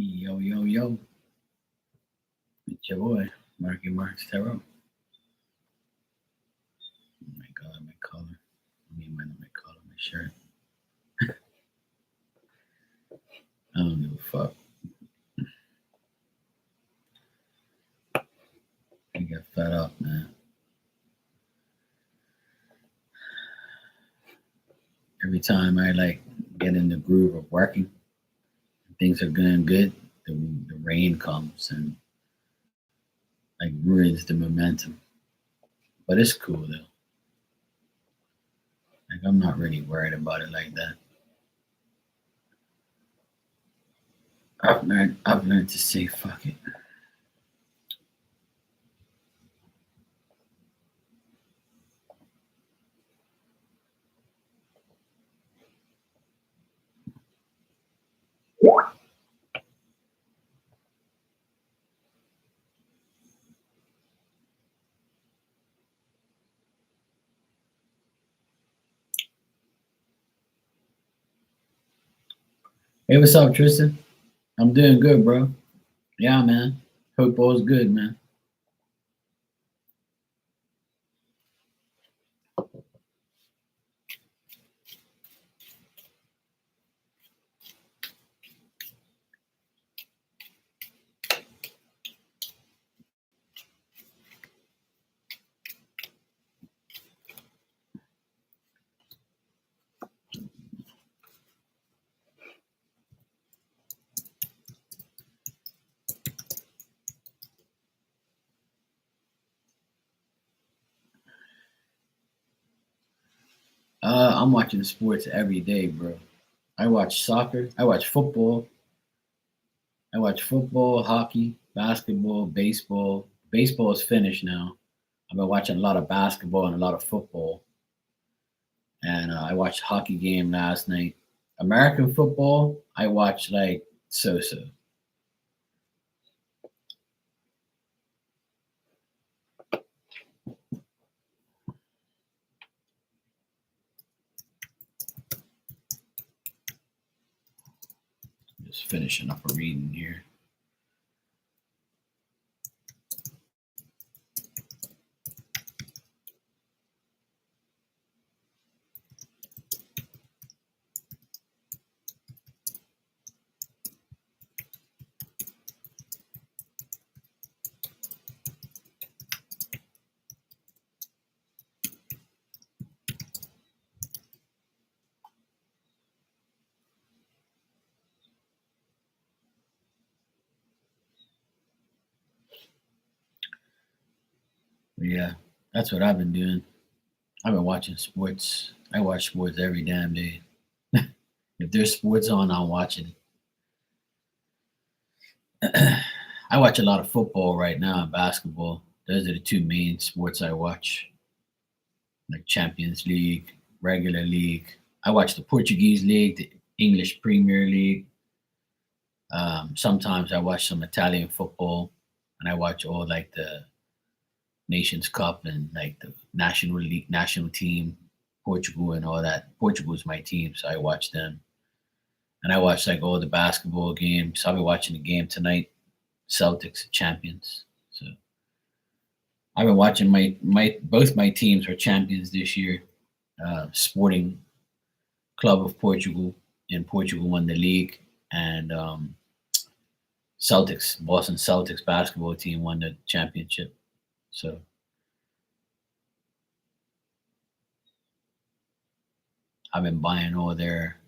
Yo, yo, yo. It's your boy, Marky Marks Tarot. Oh my god, my collar. I mean, my collar, my shirt. I don't give a fuck. I get fed up, man. Every time I get in the groove of working, things are going good. The rain comes and ruins the momentum. But it's cool though. I'm not really worried about it like that. I've learned to say fuck it. Hey, what's up, Tristan? I'm doing good, bro. Yeah, man. Hope all's good, man. I'm watching sports every day, bro. I watch soccer. I watch football. I watch football, hockey, basketball, baseball. Baseball is finished now. I've been watching a lot of basketball and a lot of football. And I watched a hockey game last night. American football, I watched so. Just finishing up a reading here. But yeah, that's what I've been doing. I've been watching sports. I watch sports every damn day. If there's sports on, I'm watching it. I watch a lot of football right now and basketball. Those are the two main sports I watch, like Champions League, regular league. I watch the Portuguese league, the English Premier League. Sometimes I watch some Italian football, and I watch all the Nations Cup and the national league, national team, Portugal and all that. Portugal is my team, so I watch them. And I watch all the basketball games. I'll be watching the game tonight. Celtics champions. So I've been watching my both my teams are champions this year. Sporting Club of Portugal in Portugal won the league, and Celtics, Boston Celtics basketball team won the championship. So I've been buying all their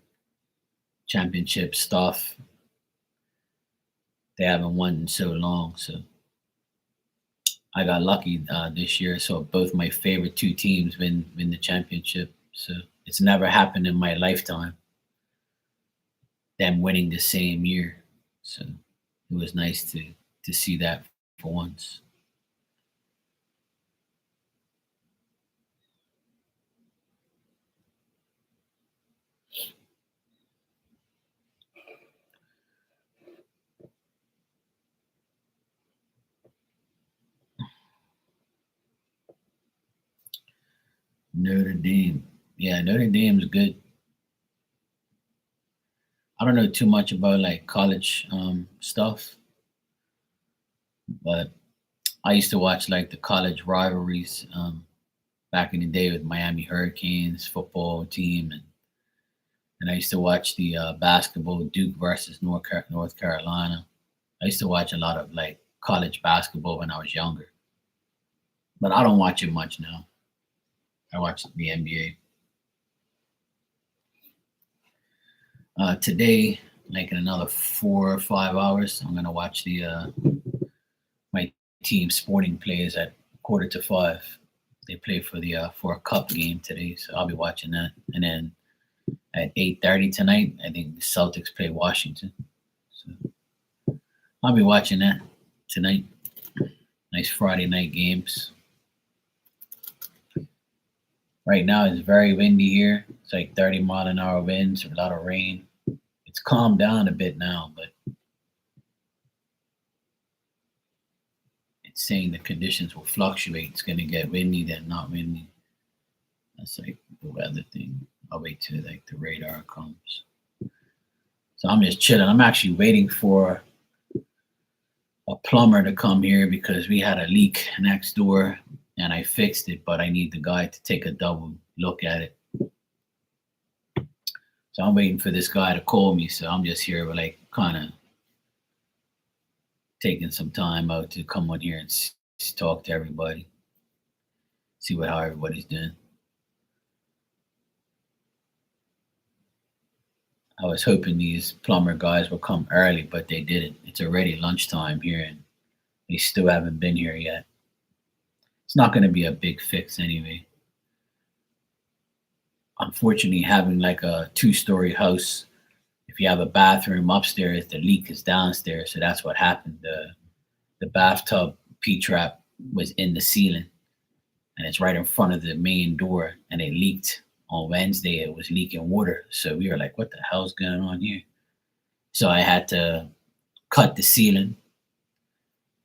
championship stuff. They haven't won in so long, so I got lucky this year. So both my favorite two teams win the championship. So it's never happened in my lifetime. Them winning the same year. So it was nice to see that for once. Notre Dame. Yeah, Notre Dame's good. I don't know too much about like college stuff, but I used to watch like the college rivalries back in the day with Miami Hurricanes football team, and I used to watch the basketball Duke versus North Carolina. I used to watch a lot of like college basketball when I was younger, but I don't watch it much now. I watch the NBA. Today, like in another 4 or 5 hours, I'm gonna watch the my team Sporting plays at 4:45. They play for a cup game today, so I'll be watching that. And then at 8:30 tonight, I think the Celtics play Washington. So I'll be watching that tonight. Nice Friday night games. Right now it's very windy here. It's like 30-mile-an-hour winds, a lot of rain. It's calmed down a bit now, but it's saying the conditions will fluctuate. It's going to get windy, then not windy. That's like the weather thing. I'll wait till like the radar comes. So I'm just chilling. I'm actually waiting for a plumber to come here because we had a leak next door and I fixed it, but I need the guy to take a double look at it. So I'm waiting for this guy to call me. So I'm just here, like, kind of taking some time out to come on here and talk to everybody, see how everybody's doing. I was hoping these plumber guys would come early, but they didn't. It's already lunchtime here, and they still haven't been here yet. It's not going to be a big fix anyway. Unfortunately, having like a 2-story house, if you have a bathroom upstairs, the leak is downstairs. So that's what happened. The bathtub P-trap was in the ceiling, and it's right in front of the main door, and it leaked on Wednesday. It was leaking water. So we were like, what the hell's going on here? So I had to cut the ceiling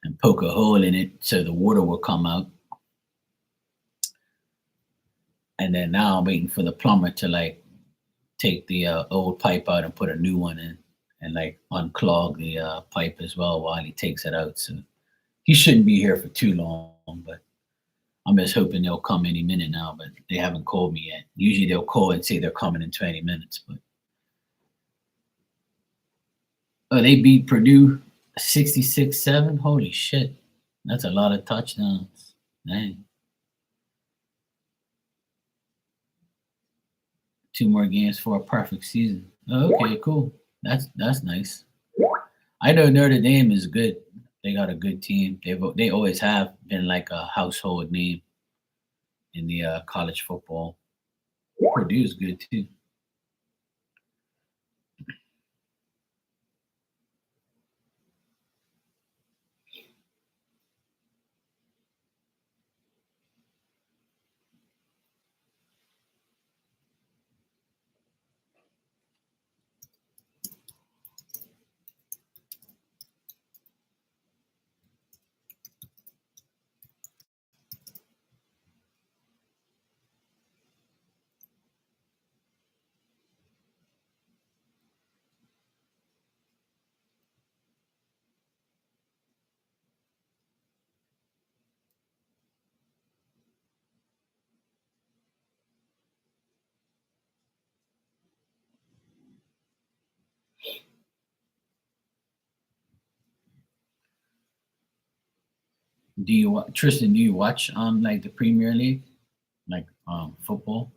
and poke a hole in it so the water will come out. And then now I'm waiting for the plumber to like take the old pipe out and put a new one in, and like unclog the pipe as well while he takes it out. So he shouldn't be here for too long, but I'm just hoping they'll come any minute now, but they haven't called me yet. Usually they'll call and say they're coming in 20 minutes, but they beat Purdue 66-7. Holy shit. That's a lot of touchdowns. Dang. 2 more games for a perfect season. Oh, okay, cool. That's nice. I know Notre Dame is good. They got a good team. They always have been like a household name in the college football. Purdue is good too. Tristan? Do you watch like the Premier League, like football,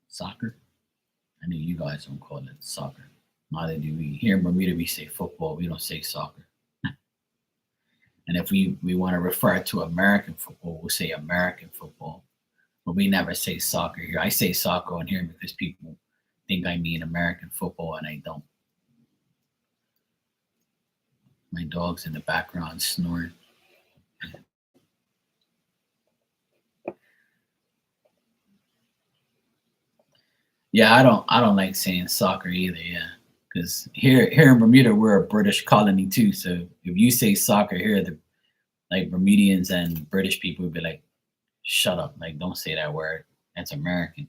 soccer? I know you guys don't call it soccer. Neither do we. Here in Bermuda, we say football. We don't say soccer. And if we want to refer to American football, we'll say American football. But we never say soccer here. I say soccer on here because people think I mean American football, and I don't. My dog's in the background snoring. Yeah, I don't like saying soccer either. Yeah, because here in Bermuda we're a British colony too. So if you say soccer here, the like Bermudians and British people would be like, "Shut up! Like don't say that word. That's American."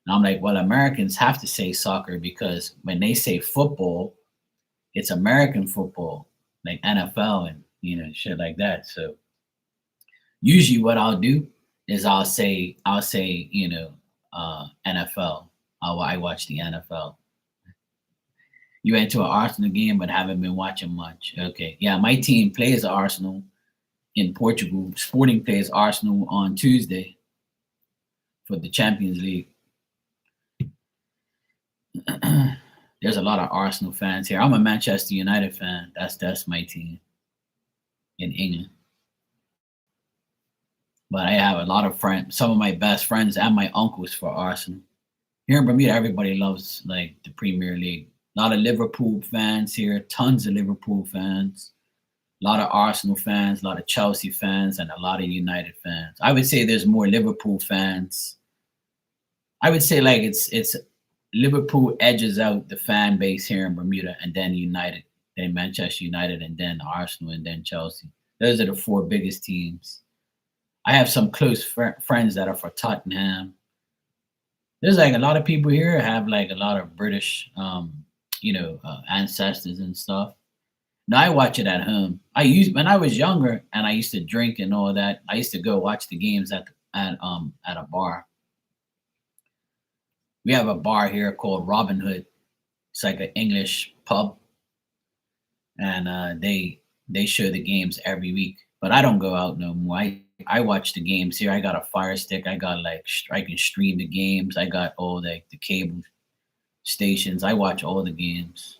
And I'm like, well, Americans have to say soccer because when they say football, it's American football, like NFL and shit like that. So usually what I'll do is I'll say NFL. I watch the NFL. You went to an Arsenal game but haven't been watching much. Okay. Yeah, my team plays Arsenal in Portugal. Sporting plays Arsenal on Tuesday for the Champions League. There's a lot of Arsenal fans here. I'm a Manchester United fan. That's my team in England. But I have a lot of friends, some of my best friends and my uncles for Arsenal. Here in Bermuda, everybody loves like the Premier League. A lot of Liverpool fans here, tons of Liverpool fans, a lot of Arsenal fans, a lot of Chelsea fans, and a lot of United fans. I would say there's more Liverpool fans. I would say like it's Liverpool edges out the fan base here in Bermuda, and then United, then Manchester United, and then Arsenal, and then Chelsea. Those are the four biggest teams. I have some close friends that are for Tottenham. There's like a lot of people here have like a lot of British, ancestors and stuff. Now I watch it at home. I used when I was younger and I used to drink and all that. I used to go watch the games at a bar. We have a bar here called Robin Hood. It's like an English pub, and they show the games every week. But I don't go out no more. I watch the games here. I got a Fire Stick. I got like I can stream the games. I got all the cable stations. I watch all the games.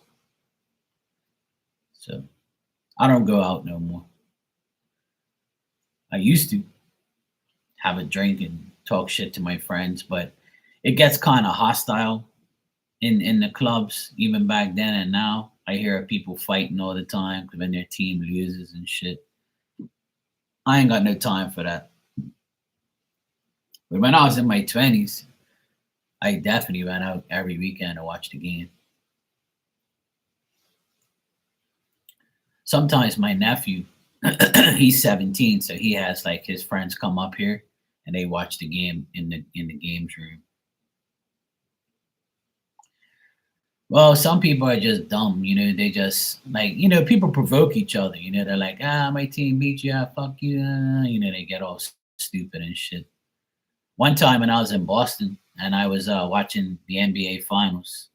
So I don't go out no more. I used to have a drink and talk shit to my friends, but it gets kind of hostile in the clubs even back then and now. I hear people fighting all the time when their team loses and shit. I ain't got no time for that. But when I was in my 20s, I definitely went out every weekend to watch the game. Sometimes my nephew, he's 17, so he has like his friends come up here and they watch the game in the games room. Well, some people are just dumb, they just like, people provoke each other, they're like, my team beat you, fuck you, they get all stupid and shit. One time when I was in Boston and I was watching the NBA finals.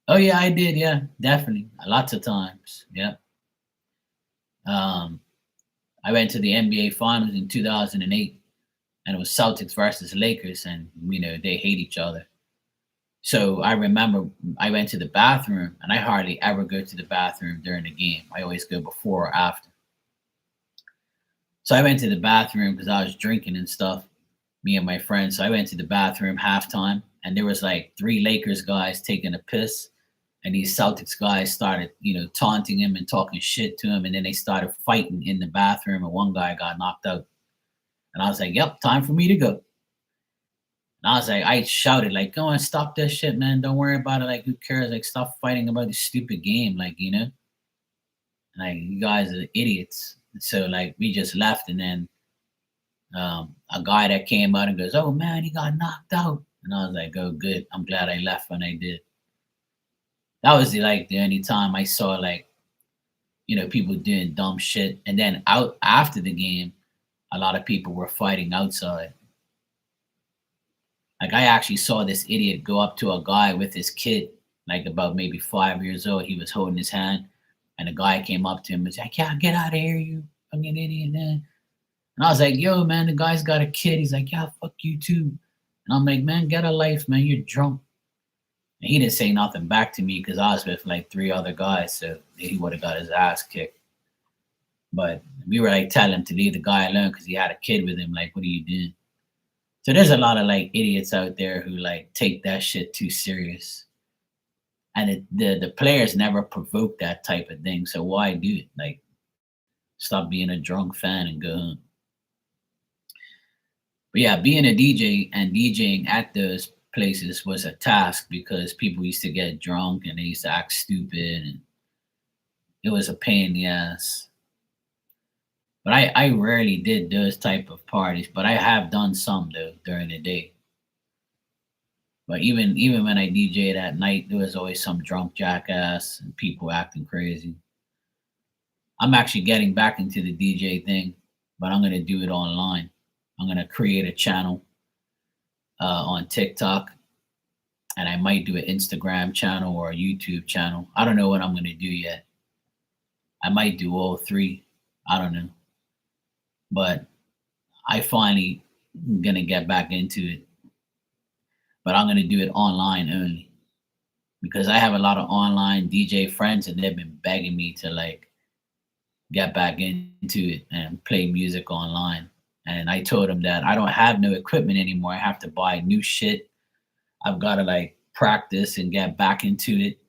Oh yeah, I did, yeah, definitely. Lots of times. Yeah. Um, I went to the NBA finals in 2008 and it was Celtics versus Lakers and they hate each other. So I remember I went to the bathroom and I hardly ever go to the bathroom during the game. I always go before or after. So I went to the bathroom because I was drinking and stuff, me and my friends. So I went to the bathroom halftime and there was like three Lakers guys taking a piss. And these Celtics guys started, taunting him and talking shit to him. And then they started fighting in the bathroom and one guy got knocked out. And I was like, yep, time for me to go. And I was like, I shouted, like, go and stop this shit, man. Don't worry about it. Like, who cares? Like, stop fighting about this stupid game. Like, like, you guys are idiots. So, like, we just left. And then a guy that came out and goes, oh, man, he got knocked out. And I was like, oh, good. I'm glad I left when I did. That was the only time I saw, like, people doing dumb shit. And then out after the game, a lot of people were fighting outside. Like I actually saw this idiot go up to a guy with his kid, like about maybe 5 years old. He was holding his hand, and the guy came up to him and was like, "Yeah, get out of here, you fucking idiot!" Man. And I was like, "Yo, man, the guy's got a kid." He's like, "Yeah, fuck you too." And I'm like, "Man, get a life, man. You're drunk." And he didn't say nothing back to me because I was with like three other guys, so he would have got his ass kicked. But we were like telling him to leave the guy alone because he had a kid with him. Like, what are you doing? So there's a lot of like idiots out there who like take that shit too serious. And the players never provoke that type of thing. So why do it? Like stop being a drunk fan and go home. But yeah, being a DJ and DJing at those places was a task because people used to get drunk and they used to act stupid and it was a pain in the ass. But I rarely did those type of parties, but I have done some though during the day. But even when I DJed at night, there was always some drunk jackass and people acting crazy. I'm actually getting back into the DJ thing, but I'm gonna do it online. I'm gonna create a channel on TikTok, and I might do an Instagram channel or a YouTube channel. I don't know what I'm gonna do yet. I might do all three. I don't know, but I finally gonna get back into it. But I'm gonna do it online only because I have a lot of online DJ friends, and they've been begging me to like get back into it and play music online. And I told them that I don't have no equipment anymore. I have to buy new shit. I've got to like practice and get back into it.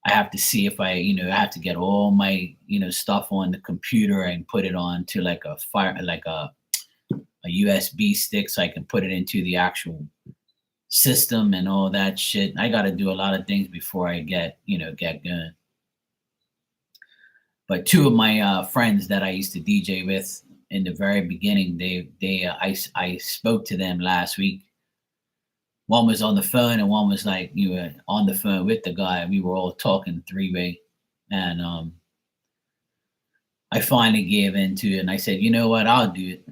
I have to see if I have to get all my, stuff on the computer and put it on to like a fire, like a USB stick so I can put it into the actual system and all that shit. I got to do a lot of things before I get going. But two of my friends that I used to DJ with in the very beginning, I spoke to them last week. One was on the phone, and one was like you were on the phone with the guy. We were all talking three-way, and I finally gave in to it. And I said, you know what, I'll do it.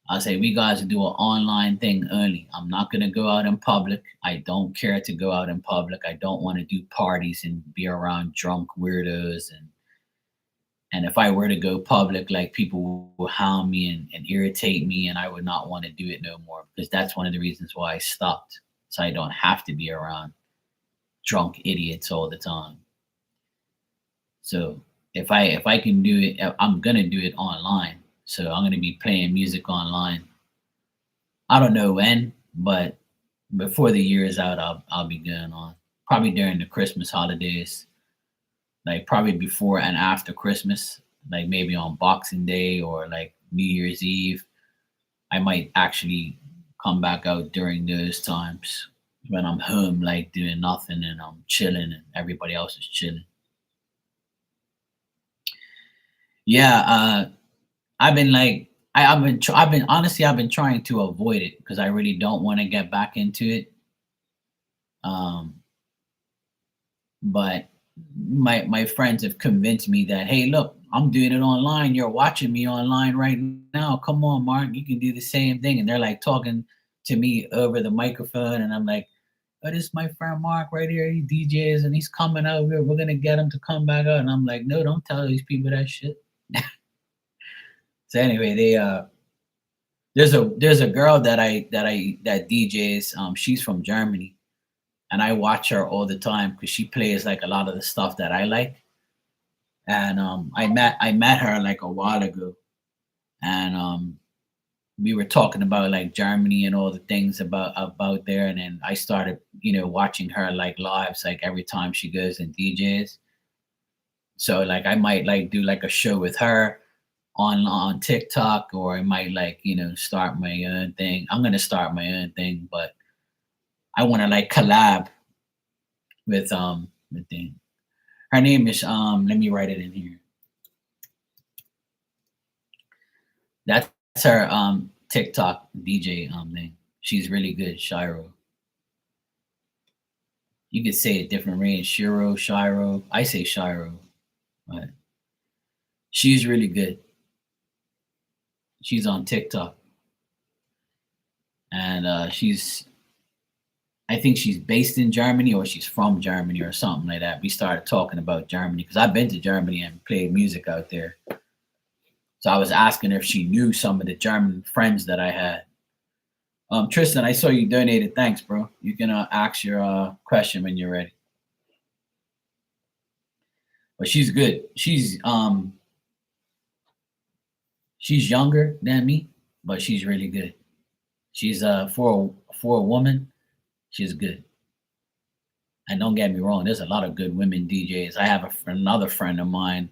I say we guys do an online thing only. I'm not gonna go out in public. I don't care to go out in public. I don't want to do parties and be around drunk weirdos and if I were to go public, like people will hound me and irritate me, and I would not want to do it no more because that's one of the reasons why I stopped. So I don't have to be around drunk idiots all the time. So if I can do it, I'm gonna do it online. So I'm gonna be playing music online. I don't know when, but before the year is out, I'll be going on. Probably during the Christmas holidays, like probably before and after Christmas, like maybe on Boxing Day or like New Year's Eve. I might actually come back out during those times when I'm home, like doing nothing and I'm chilling and everybody else is chilling. Yeah, I've been like, I've been honestly, I've been trying to avoid it because I really don't want to get back into it. Um, but my friends have convinced me that hey look, I'm doing it online, you're watching me online right now, come on Mark, you can do the same thing. And they're like talking to me over the microphone, and I'm like, oh, this is my friend Mark right here, he DJs and he's coming out here, we're gonna get him to come back out. And I'm like, no, don't tell these people that shit. So anyway, there's a girl that DJs, she's from Germany, and I watch her all the time because she plays like a lot of the stuff that I like. And I met her like a while ago, and we were talking about like Germany and all the things about there. And then I started, watching her like lives like every time she goes and DJs. So like I might like do like a show with her on TikTok, or I might like start my own thing. I'm gonna start my own thing, but I want to like collab with thing. Her name is let me write it in here. That's her TikTok DJ name. She's really good, Shiro. You could say a different range, Shiro, Shiro. I say Shiro, but she's really good. She's on TikTok, and I think she's based in Germany or she's from Germany or something like that. We started talking about Germany because I've been to Germany and played music out there. So I was asking her if she knew some of the German friends that I had. Tristan, I saw you donated. Thanks, bro. You can ask your question when you're ready. But she's good. She's younger than me, but she's really good. She's for a woman, she's good. And don't get me wrong, there's a lot of good women DJs. I have another friend of mine.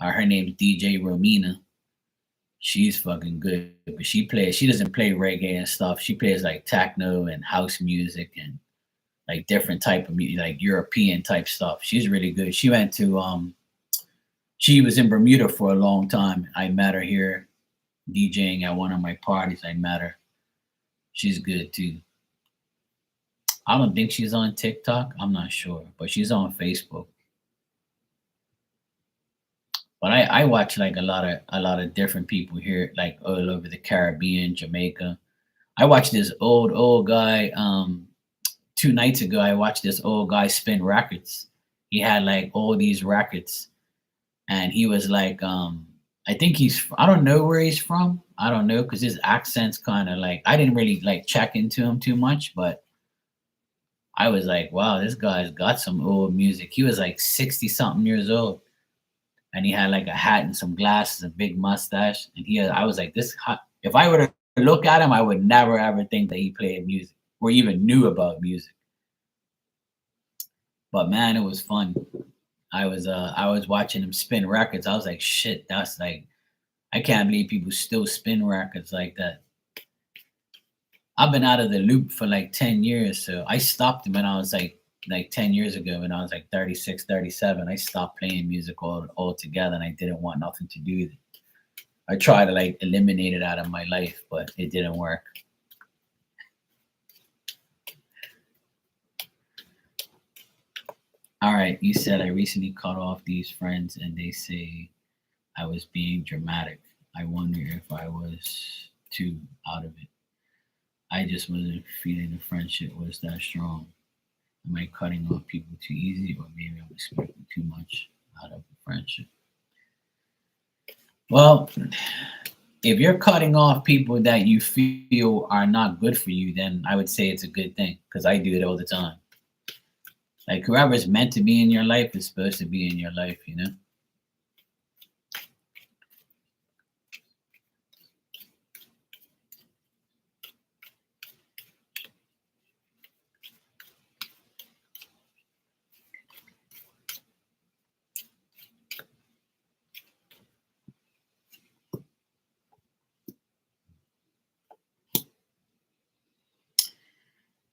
Her name's DJ Romina. She's fucking good, but she doesn't play reggae and stuff. She plays like techno and house music and like different type of music, like European type stuff. She's really good. She was in Bermuda for a long time. I met her here DJing at one of my parties. I met her. She's good too. I don't think she's on TikTok. I'm not sure, but she's on Facebook. But I watch like a lot of different people here, like all over the Caribbean, Jamaica. I watched this old guy. 2 nights ago, I watched this old guy spin records. He had like all these records, and he was like, I think I don't know where he's from. I don't know because his accent's kind of like I didn't really like check into him too much, but I was like, wow, this guy's got some old music. He was like 60 something years old, and he had like a hat and some glasses, a big mustache, and I was like, if I were to look at him, I would never ever think that he played music or even knew about music. But man, it was fun. I was watching him spin records. I was like, shit, that's like I can't believe people still spin records like that. I've been out of the loop for like 10 years. So I stopped when I was like 10 years ago when I was like 36, 37. I stopped playing music altogether and I didn't want nothing to do with it. I tried to like eliminate it out of my life, but it didn't work. All right, you said I recently cut off these friends and they say I was being dramatic. I wonder if I was too out of it. I just wasn't feeling the friendship was that strong. Am I cutting off people too easy, or maybe I'm expecting too much out of a friendship? Well, if you're cutting off people that you feel are not good for you, then I would say it's a good thing because I do it all the time. Like whoever's meant to be in your life is supposed to be in your life, you know?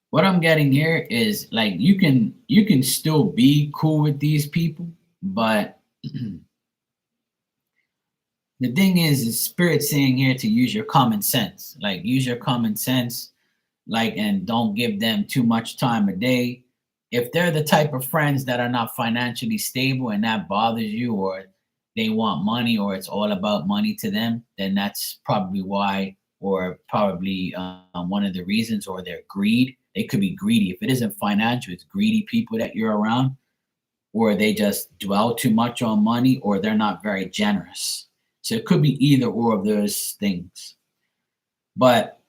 What I'm getting here is like you can still be cool with these people, but the thing is spirit saying here to use your common sense. Like use your common sense, like and don't give them too much time a day. If they're the type of friends that are not financially stable and that bothers you, or they want money, or it's all about money to them, then that's probably why, or probably one of the reasons, or their greed. They could be greedy. If it isn't financial, it's greedy people that you're around, or they just dwell too much on money, or they're not very generous. So it could be either or of those things. But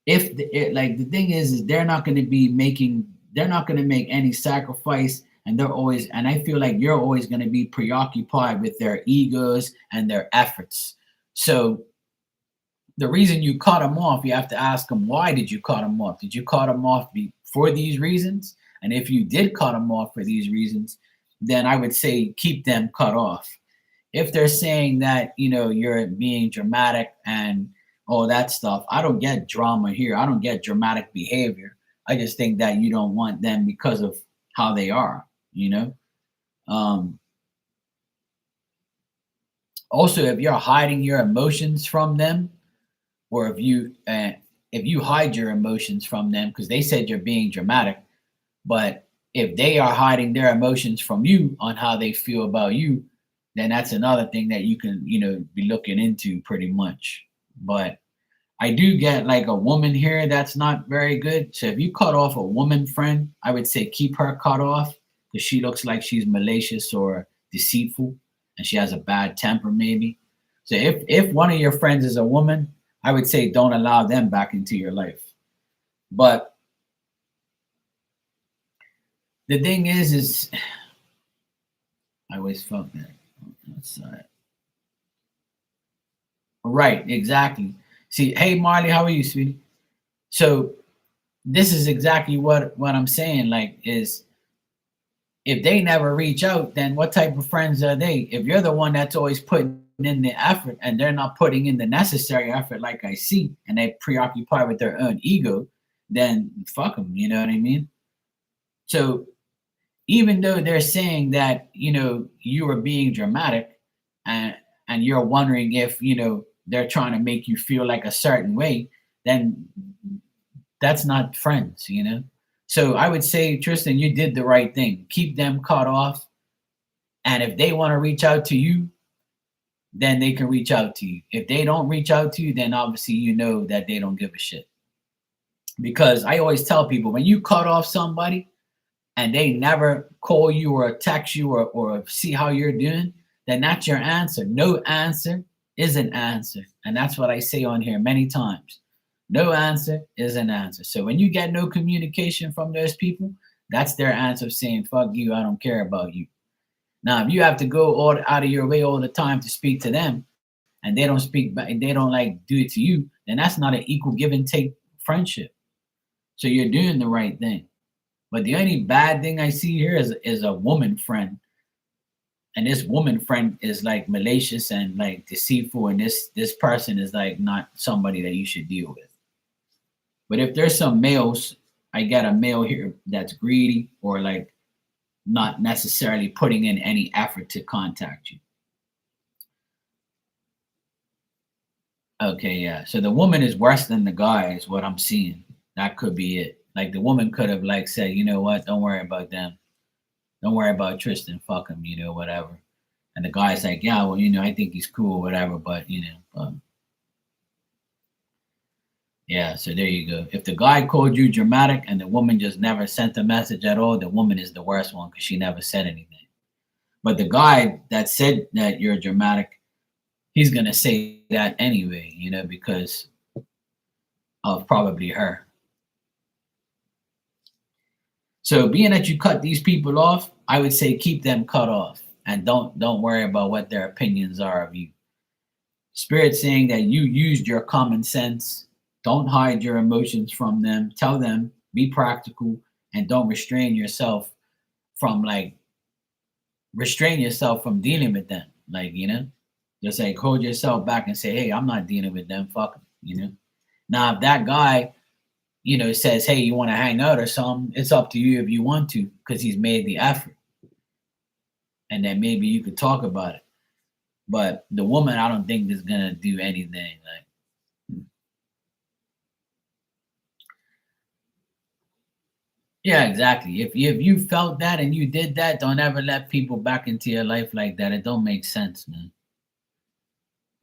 if like the thing is they're not going to be making they're not going to make any sacrifice, and they're always, and I feel like you're always going to be preoccupied with their egos and their efforts. So the reason you cut them off, you have to ask them, why did you cut them off? Did you cut them off for these reasons? And if you did cut them off for these reasons, then I would say keep them cut off. If they're saying that, you're being dramatic and all that stuff, I don't get drama here. I don't get dramatic behavior. I just think that you don't want them because of how they are, you know? Um, Also, if you're hiding your emotions from them, or if you hide your emotions from them because they said you're being dramatic, but if they are hiding their emotions from you on how they feel about you, then that's another thing that you can, be looking into pretty much. But I do get like a woman here that's not very good. So if you cut off a woman friend, I would say keep her cut off because she looks like she's malicious or deceitful and she has a bad temper maybe. So if one of your friends is a woman, I would say don't allow them back into your life. But the thing is I always felt that. That's right, exactly. See, hey Marley, how are you, sweetie? So this is exactly what I'm saying. Like, is if they never reach out, then what type of friends are they? If you're the one that's always putting in the effort and they're not putting in the necessary effort, like I see, and they preoccupy with their own ego, then fuck them. You know what I mean? So even though they're saying that you are being dramatic, and you're wondering if they're trying to make you feel like a certain way, then That's not friends, you know? So I would say, Tristan, you did the right thing. Keep them cut off. And if they want to reach out to you, then they can reach out to you. If they don't reach out to you, then obviously you know that they don't give a shit. Because I always tell people, when you cut off somebody and they never call you or text you or see how you're doing, then that's your answer. No answer is an answer. And that's what I say on here many times. No answer is an answer. So when you get no communication from those people, that's their answer saying, fuck you, I don't care about you. Now, if you have to go all out of your way all the time to speak to them and they don't speak back, they don't like do it to you, then that's not an equal give and take friendship. So you're doing the right thing. But the only bad thing I see here is a woman friend. And this woman friend is like malicious and like deceitful. And this person is like not somebody that you should deal with. But if there's some males, I got a male here that's greedy or like not necessarily putting in any effort to contact you. Okay, yeah. So the woman is worse than the guy is what I'm seeing. That could be it. Like the woman could have like said, you know what, don't worry about them. Don't worry about Tristan, fuck him, you know, whatever. And the guy's like, yeah, well, you know, I think he's cool, whatever, but you know, yeah, so there you go. If the guy called you dramatic and the woman just never sent a message at all, the woman is the worst one because she never said anything. But the guy that said that you're dramatic, he's gonna say that anyway, you know, because of probably her. So being that you cut these people off, I would say keep them cut off and don't worry about what their opinions are of you. Spirit saying that you used your common sense. Don't hide your emotions from them. Tell them, be practical, and don't restrain yourself from dealing with them. Like, you know, just like hold yourself back and say, hey, I'm not dealing with them. Fuck them, you know. Now, if that guy, you know, says, hey, you want to hang out or something, it's up to you if you want to, because he's made the effort. And then maybe you could talk about it. But the woman, I don't think is gonna do anything. Like, yeah, exactly. If you felt that and you did that, don't ever let people back into your life like that. It don't make sense, man.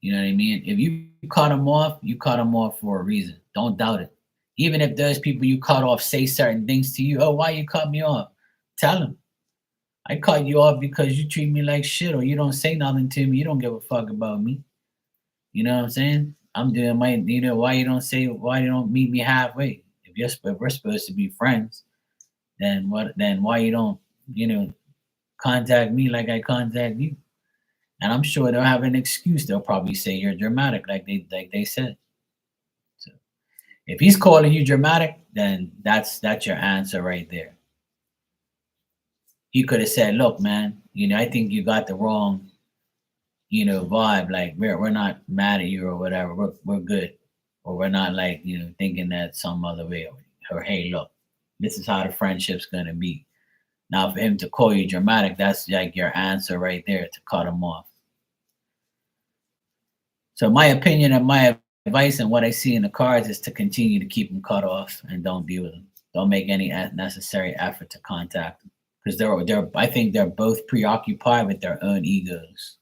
You know what I mean? If you cut them off, you cut them off for a reason. Don't doubt it. Even if those people you cut off say certain things to you, oh, why you cut me off? Tell them. I cut you off because you treat me like shit or you don't say nothing to me. You don't give a fuck about me. You know what I'm saying? I'm doing my, you know, why you don't meet me halfway? If we're supposed to be friends, then why you don't, you know, contact me like I contact you? And I'm sure they'll have an excuse. They'll probably say you're dramatic, like they said. So if he's calling you dramatic, then that's your answer right there. He could have said, look, man, you know, I think you got the wrong, you know, vibe. Like we're not mad at you or whatever. We're good. Or we're not like, you know, thinking that some other way. Or hey, look, this is how the friendship's gonna be. Now for him to call you dramatic, that's like your answer right there to cut him off. So my opinion and my advice and what I see in the cards is to continue to keep them cut off and don't deal with them. Don't make any necessary effort to contact them because they're I think they're both preoccupied with their own egos.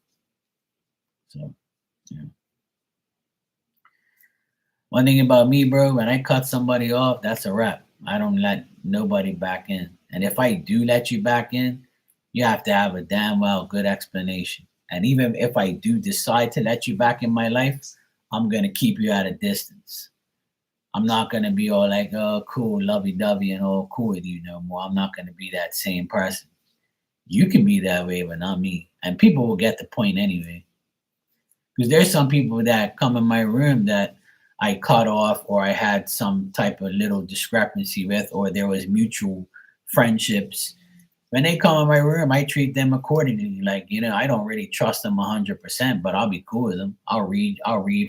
So, yeah. One thing about me, bro, when I cut somebody off, that's a wrap. I don't let nobody back in. And if I do let you back in, you have to have a damn well good explanation. And even if I do decide to let you back in my life, I'm going to keep you at a distance. I'm not going to be all like, oh, cool, lovey dovey, and all cool with you no more. I'm not going to be that same person. You can be that way, but not me. And people will get the point anyway. Because there's some people that come in my room that I cut off or I had some type of little discrepancy with, or there was mutual friendships. When they come in my room, I treat them accordingly. Like, you know, I don't really trust them 100%, but I'll be cool with them. I'll read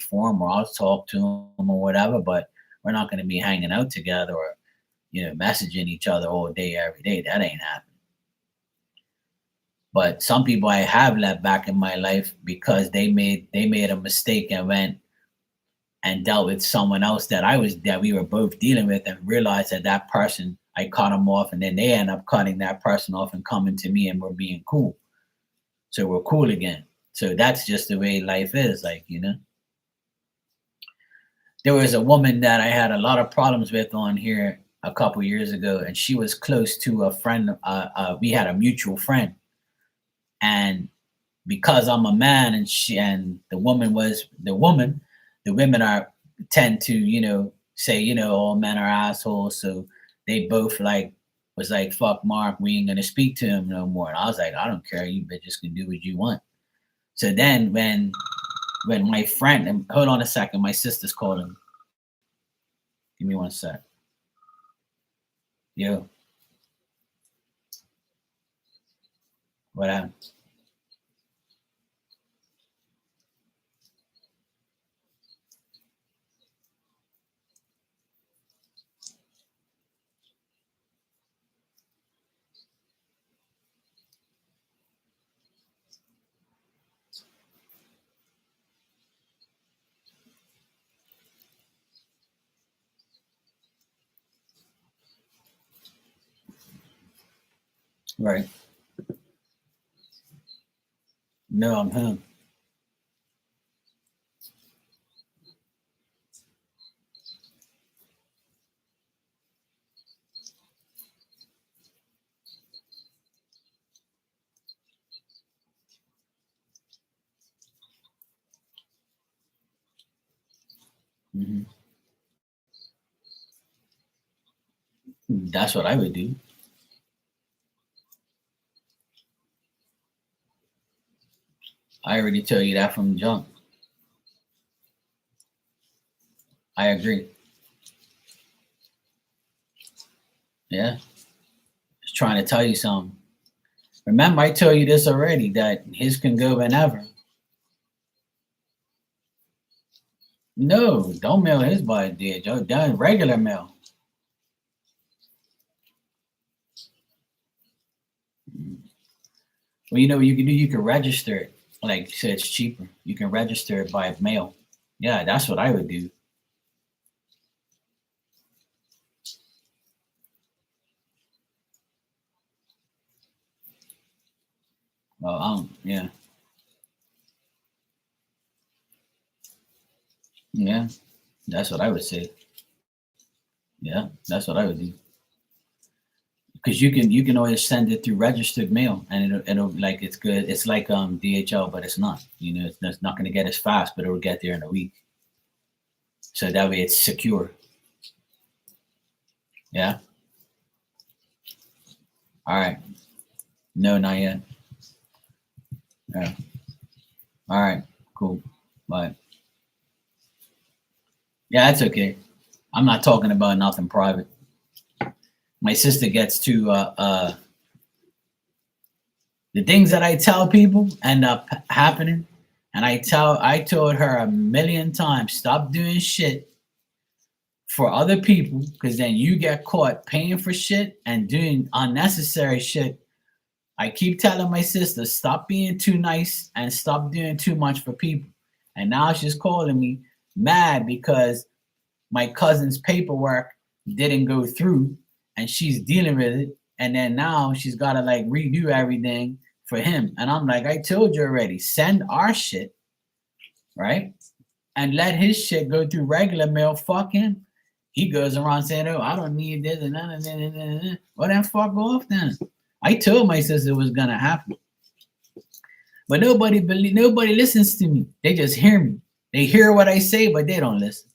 for them or I'll talk to them or whatever, but we're not going to be hanging out together or, you know, messaging each other all day, every day. That ain't happening. But some people I have let back in my life because they made a mistake and went and dealt with someone else that we were both dealing with, and realized that that person, I cut them off, and then they end up cutting that person off and coming to me, and we're being cool. So we're cool again. So that's just the way life is, like, There was a woman that I had a lot of problems with on here a couple years ago, and she was close to a friend. We had a mutual friend, and because I'm a man, and the women are tend to say all men are assholes. So they both was like, fuck Mark, we ain't gonna speak to him no more. And I was like, I don't care, you bitches can do what you want. So then when my friend, and hold on a second, my sister's calling. Give me one sec. Yo. What happened? Right. No, I'm him. Hmm. That's what I would do. I already tell you that from jump. I agree. Yeah. Just trying to tell you something. Remember, I told you this already, that his can go whenever. No, don't mail his body, dear Joe. Done regular mail. Well, you know what you can do? You can register it. Like, so it's cheaper. You can register it by mail. Yeah, that's what I would do. Well, yeah. Yeah, that's what I would say. Yeah, that's what I would do. Because you can always send it through registered mail, and it'll like it's good. It's like DHL, but it's not. It's not going to get as fast, but it'll get there in a week. So that way it's secure. Yeah. All right. No, not yet. Yeah. All right. Cool. Bye. Yeah, that's okay. I'm not talking about nothing private. My sister gets to the things that I tell people end up happening, and I told her a million times, stop doing shit for other people, because then you get caught paying for shit and doing unnecessary shit. I keep telling my sister, stop being too nice and stop doing too much for people. And now she's calling me mad because my cousin's paperwork didn't go through, and she's dealing with it. And then now she's got to like redo everything for him. And I'm like, I told you already, send our shit, right? And let his shit go through regular mail. Fuck him. He goes around saying, oh, I don't need this and that. Well, then fuck off then. I told my sister it was going to happen. But nobody listens to me. They just hear me. They hear what I say, but they don't listen.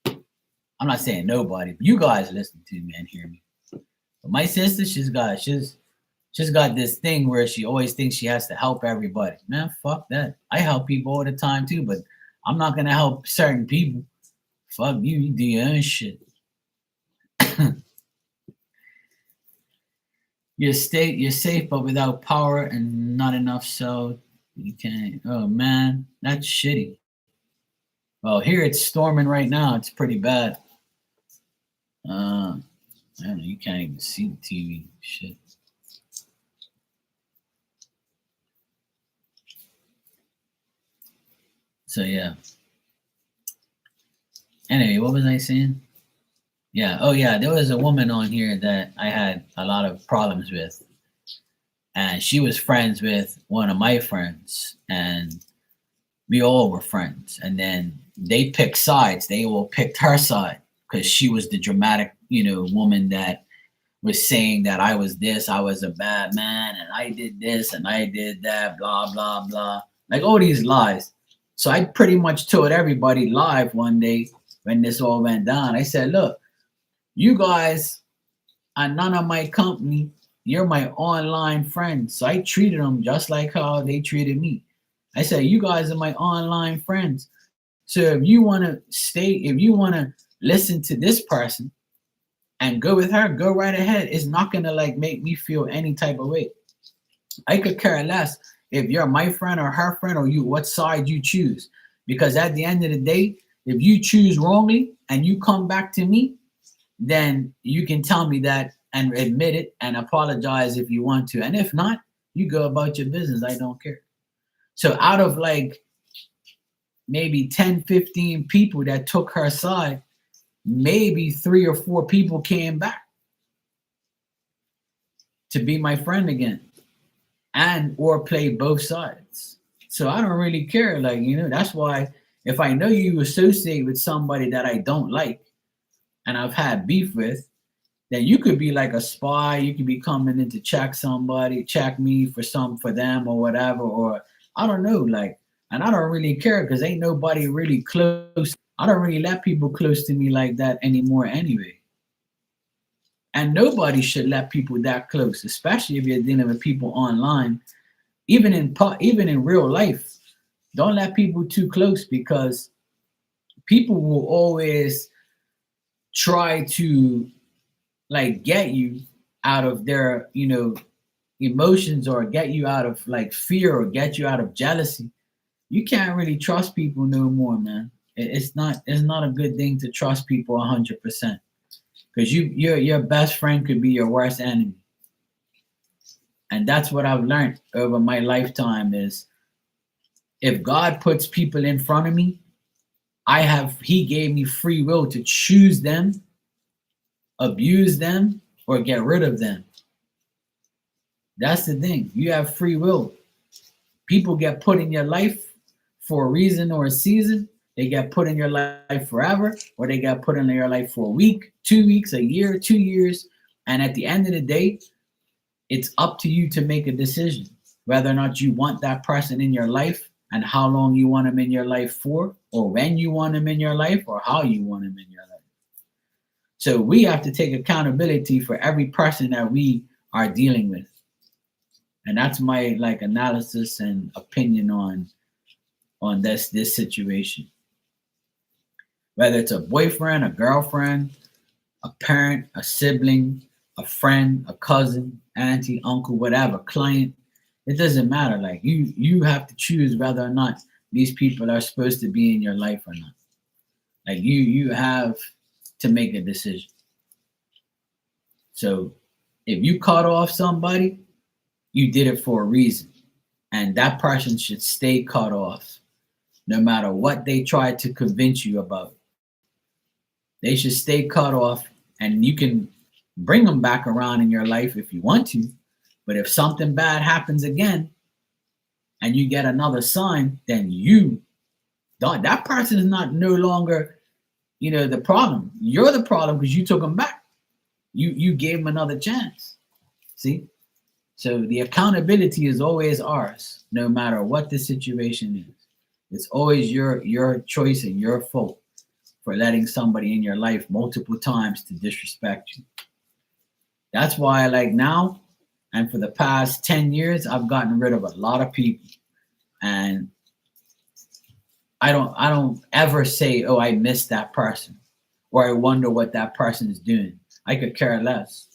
I'm not saying nobody, but you guys listen to me and hear me. But my sister, she's got this thing where she always thinks she has to help everybody. Man, fuck that. I help people all the time too, but I'm not gonna help certain people. Fuck you, you do your own shit. You're safe, but without power and not enough, so you can't. Oh man, that's shitty. Well, here it's storming right now. It's pretty bad. I don't know, you can't even see the TV. Shit. So yeah. Anyway, what was I saying? Yeah. Oh, yeah. There was a woman on here that I had a lot of problems with, and she was friends with one of my friends, and we all were friends. And then they picked sides. They all picked her side because she was the dramatic, woman that was saying that I was this, I was a bad man, and I did this and I did that, blah blah blah, like all these lies. So I pretty much told everybody live one day when this all went down. I said, "Look, you guys are none of my company. You're my online friends." So I treated them just like how they treated me. I said, "You guys are my online friends. So if you want to stay, if you want to listen to this person and go with her, go right ahead. It's not gonna like make me feel any type of way. I could care less if you're my friend or her friend or you what side you choose. Because at the end of the day, if you choose wrongly and you come back to me, then you can tell me that and admit it and apologize if you want to. And if not, you go about your business. I don't care." So out of like maybe 10, 15 people that took her side, maybe 3 or 4 people came back to be my friend again and or play both sides. So I don't really care. Like, that's why if I know you associate with somebody that I don't like and I've had beef with, then you could be like a spy. You could be coming in to check somebody, check me for them or whatever, or I don't know, like, and I don't really care because ain't nobody really close. I don't really let people close to me like that anymore anyway. And nobody should let people that close, especially if you're dealing with people online, even in real life. Don't let people too close because people will always try to like get you out of their emotions or get you out of like fear or get you out of jealousy. You can't really trust people no more, man. It's not a good thing to trust people 100% because your best friend could be your worst enemy. And that's what I've learned over my lifetime is if God puts people in front of me, he gave me free will to choose them, abuse them, or get rid of them. That's the thing. You have free will. People get put in your life for a reason or a season. They get put in your life forever, or they get put in your life for a week, 2 weeks, a year, 2 years. And at the end of the day, it's up to you to make a decision whether or not you want that person in your life and how long you want them in your life for, or when you want them in your life, or how you want them in your life. So we have to take accountability for every person that we are dealing with. And that's my like analysis and opinion on this situation. Whether it's a boyfriend, a girlfriend, a parent, a sibling, a friend, a cousin, auntie, uncle, whatever, client, it doesn't matter. Like you have to choose whether or not these people are supposed to be in your life or not. Like you have to make a decision. So if you cut off somebody, you did it for a reason. And that person should stay cut off no matter what they try to convince you about. They should stay cut off, and you can bring them back around in your life if you want to. But if something bad happens again and you get another sign, then you don't, that person is not no longer, the problem. You're the problem because you took them back. You gave them another chance. See? So the accountability is always ours, no matter what the situation is. It's always your choice and your fault for letting somebody in your life multiple times to disrespect you. That's why, like now, and for the past 10 years, I've gotten rid of a lot of people. And I don't ever say, oh, I miss that person or I wonder what that person is doing. I could care less,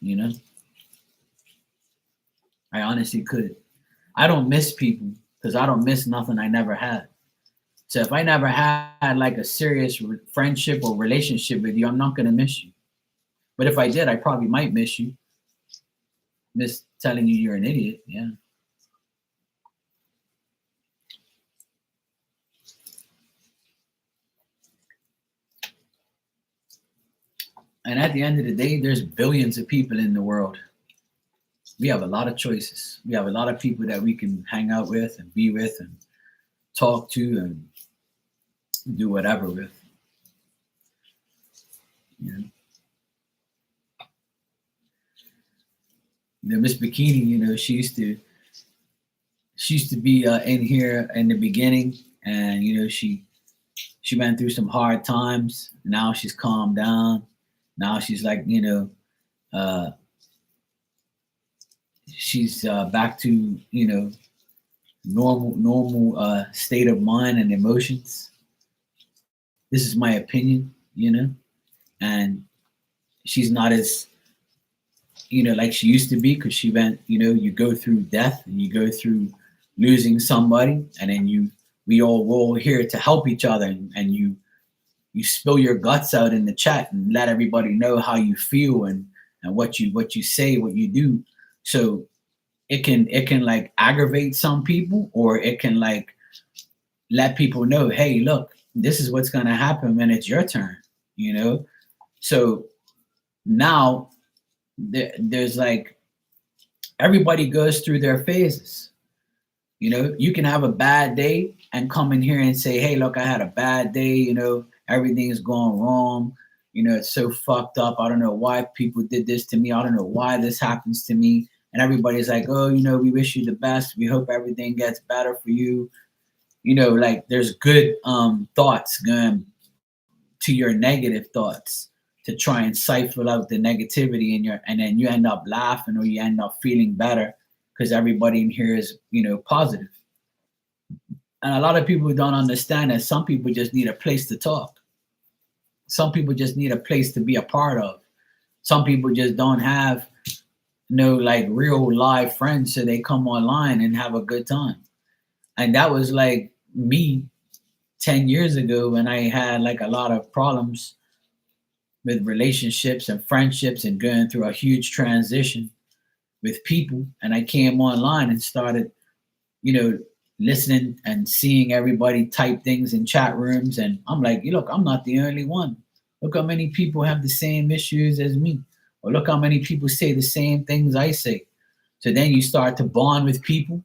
you know? I honestly could. I don't miss people because I don't miss nothing I never had. So if I never had like a serious friendship or relationship with you, I'm not gonna miss you. But if I did, I probably might miss you. Miss telling you you're an idiot. Yeah. And at the end of the day, there's billions of people in the world. We have a lot of choices. We have a lot of people that we can hang out with and be with and talk to and do whatever with. You know, Miss Bikini, she used to be in here in the beginning, and she went through some hard times. Now she's calmed down. Now she's like, uh, she's back to normal state of mind and emotions. This is my opinion, and she's not as like she used to be, because she went, you go through death and you go through losing somebody, and then we're all here to help each other, and you spill your guts out in the chat and let everybody know how you feel, and what you say, what you do. So it can like aggravate some people, or it can like let people know, hey, look, this is what's going to happen when it's your turn, so now there's like, everybody goes through their phases. You can have a bad day and come in here and say, hey, look, I had a bad day, everything is going wrong, it's so fucked up, I don't know why people did this to me, I don't know why this happens to me. And everybody's like, oh, we wish you the best, we hope everything gets better for you. Like there's good thoughts going to your negative thoughts to try and cipher out the negativity in and then you end up laughing, or you end up feeling better because everybody in here is positive. And a lot of people don't understand that some people just need a place to talk. Some people just need a place to be a part of. Some people just don't have no like real live friends, so they come online and have a good time. And that was like me 10 years ago, when I had like a lot of problems with relationships and friendships and going through a huge transition with people. And I came online and started, listening and seeing everybody type things in chat rooms. And I'm like, look, I'm not the only one. Look how many people have the same issues as me. Or look how many people say the same things I say. So then you start to bond with people,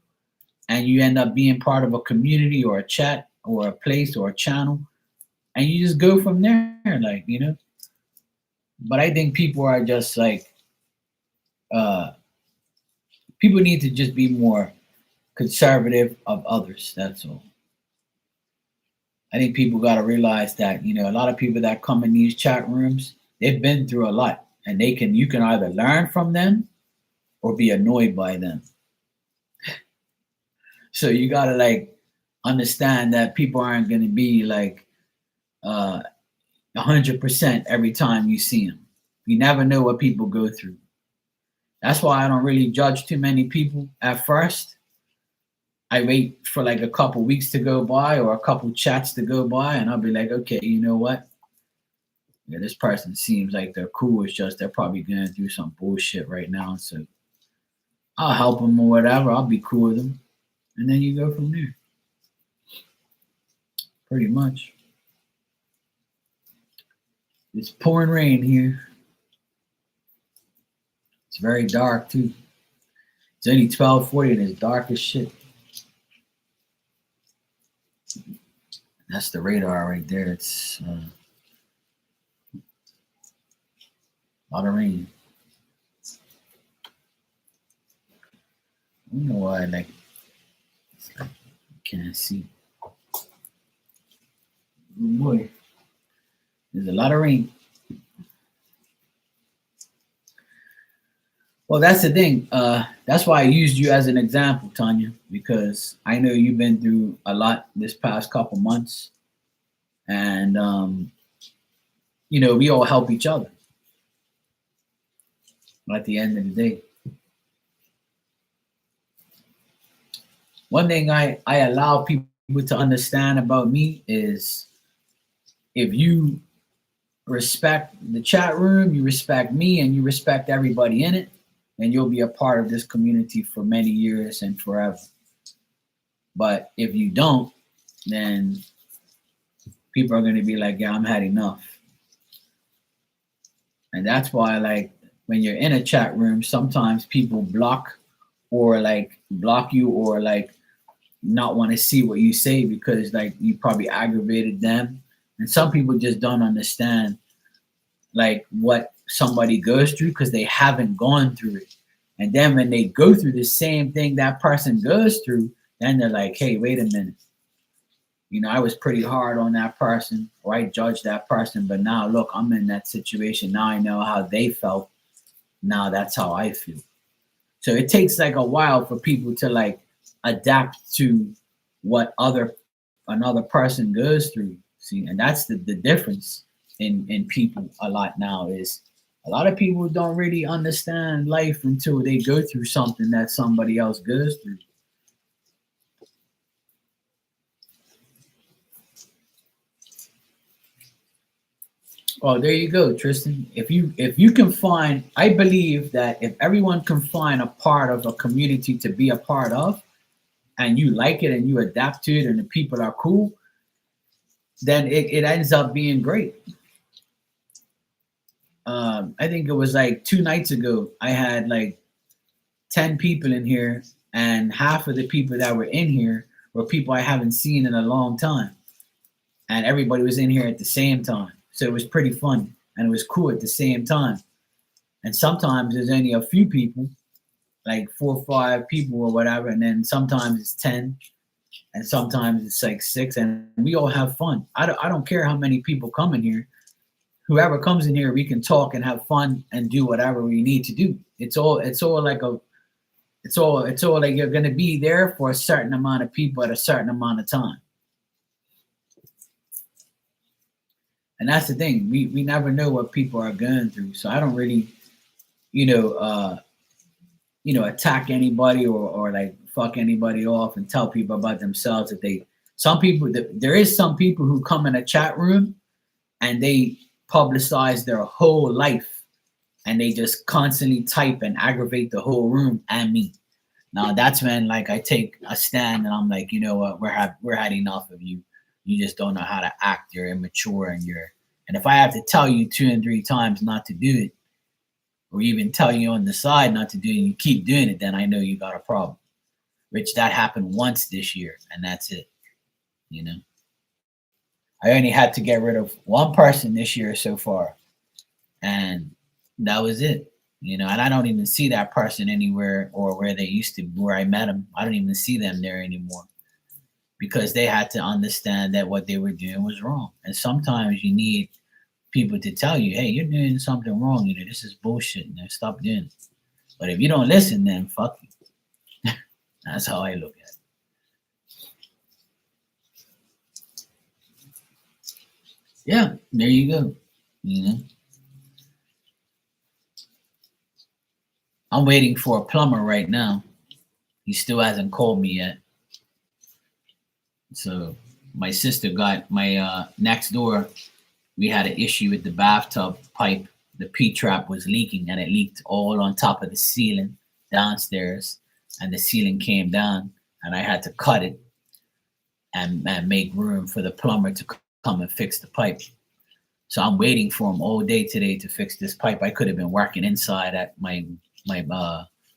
and you end up being part of a community or a chat or a place or a channel. And you just go from there, like, But I think people are just like, people need to just be more conservative of others. That's all. I think people got to realize that, a lot of people that come in these chat rooms, they've been through a lot, and you can either learn from them or be annoyed by them. So you got to like understand that people aren't going to be like 100% every time you see them. You never know what people go through. That's why I don't really judge too many people at first. I wait for like a couple weeks to go by, or a couple chats to go by, and I'll be like, okay, you know what? Yeah, this person seems like they're cool. It's just they're probably going through some bullshit right now. So I'll help them or whatever. I'll be cool with them. And then you go from there. Pretty much. It's pouring rain here. It's very dark too. It's only 12:40 and it's dark as shit. That's the radar right there. It's a lot of rain. I don't know why it's like you can't see. Oh boy. There's a lot of rain. Well, that's the thing. That's why I used you as an example, Tanya, because I know you've been through a lot this past couple months. And, we all help each other at the end of the day. One thing I allow people to understand about me is, if you respect the chat room, you respect me, and you respect everybody in it, and you'll be a part of this community for many years and forever. But if you don't, then people are going to be like, yeah, I'm had enough. And that's why, like, when you're in a chat room, sometimes people block or like block you or like not want to see what you say because like you probably aggravated them. And some people just don't understand like what somebody goes through because they haven't gone through it. And then when they go through the same thing that person goes through, then they're like, hey, wait a minute. You know, I was pretty hard on that person or I judged that person, but now look, I'm in that situation. Now I know how they felt. Now that's how I feel. So it takes like a while for people to like adapt to what another person goes through. See, and that's the difference in people a lot now is a lot of people don't really understand life until they go through something that somebody else goes through. Oh, there you go, Tristan. If you can find, I believe that if everyone can find a part of a community to be a part of, and you like it and you adapt to it, and the people are cool, then it ends up being great. I think it was like 2 nights ago. I had like 10 people in here, and half of the people that were in here were people I haven't seen in a long time, and everybody was in here at the same time. So it was pretty fun, and it was cool at the same time. And sometimes there's only a few people, like 4 or 5 people or whatever, and then sometimes it's 10, and sometimes it's like 6, and we all have fun. I don't care how many people come in here. Whoever comes in here, we can talk and have fun and do whatever we need to do. It's all like you're gonna be there for a certain amount of people at a certain amount of time. And that's the thing. We never know what people are going through. So I don't really, you know, attack anybody or like fuck anybody off and tell people about themselves if they some people there is some people who come in a chat room and they publicize their whole life and they just constantly type and aggravate the whole room and me. Now that's when like I take a stand and I'm like, you know what, we're had enough of you. You just don't know how to act. You're immature and if I have to tell you 2 and 3 times not to do it, or even tell you on the side not to do it and you keep doing it, then I know you got a problem. Which that happened once this year, and that's it. You know, I only had to get rid of one person this year so far, and that was it. You know, and I don't even see that person anywhere or where they used to, where I met them. I don't even see them there anymore because they had to understand that what they were doing was wrong. And sometimes you need people to tell you, hey, you're doing something wrong. You know, this is bullshit. You know, stop doing it. But if you don't listen, then fuck you. That's how I look at it. Yeah, there you go. You know, I'm waiting for a plumber right now. He still hasn't called me yet. So my sister got my next door. We had an issue with the bathtub pipe. The P trap was leaking, and it leaked all on top of the ceiling downstairs, and the ceiling came down, and I had to cut it and make room for the plumber to come and fix the pipe. So I'm waiting for him all day today to fix this pipe. I could have been working inside at my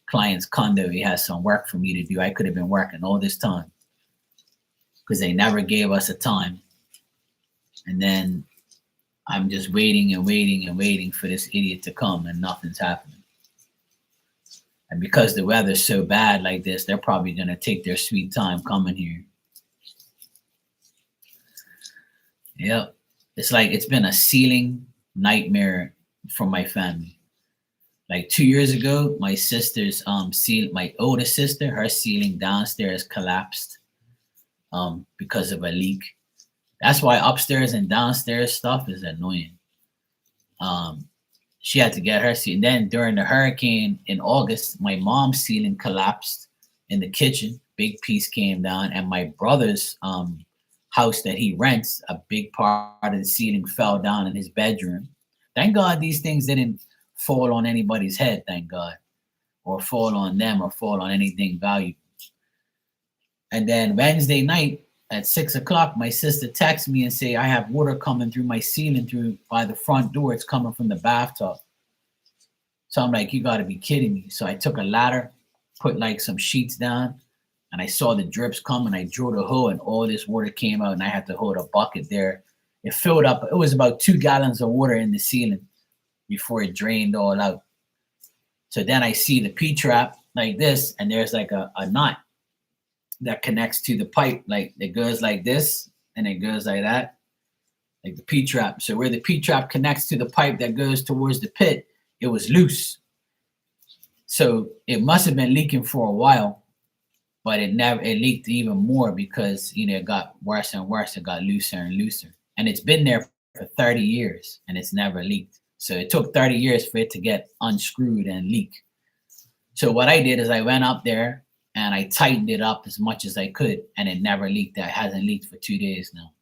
client's condo. He has some work for me to do. I could have been working all this time because they never gave us a time. And then I'm just waiting and waiting and waiting for this idiot to come, and nothing's happening. And because the weather's so bad like this, they're probably gonna take their sweet time coming here. Yep. It's like it's been a ceiling nightmare for my family. Like 2 years ago, my sister's my oldest sister, her ceiling downstairs collapsed because of a leak. That's why upstairs and downstairs stuff is annoying. Um, she had to get her ceiling. Then during the hurricane in August, my mom's ceiling collapsed in the kitchen. Big piece came down, and my brother's house that he rents, a big part of the ceiling fell down in his bedroom. Thank God these things didn't fall on anybody's head, thank God, or fall on them or fall on anything valuable. And then Wednesday night at 6 o'clock, my sister texts me and say, I have water coming through my ceiling through by the front door. It's coming from the bathtub. So I'm like, you got to be kidding me. So I took a ladder, put like some sheets down, and I saw the drips come, and I drew the hole, and all this water came out, and I had to hold a bucket there. It filled up. It was about 2 gallons of water in the ceiling before it drained all out. So then I see the P trap like this, and there's like a knot that connects to the pipe, like it goes like this, and it goes like that, like the P trap. So where the P trap connects to the pipe that goes towards the pit, it was loose. So it must have been leaking for a while, but it leaked even more because it got worse and worse. It got looser and looser. And it's been there for 30 years and it's never leaked. So it took 30 years for it to get unscrewed and leak. So what I did is I went up there and I tightened it up as much as I could, and it never leaked. It hasn't leaked for 2 days now.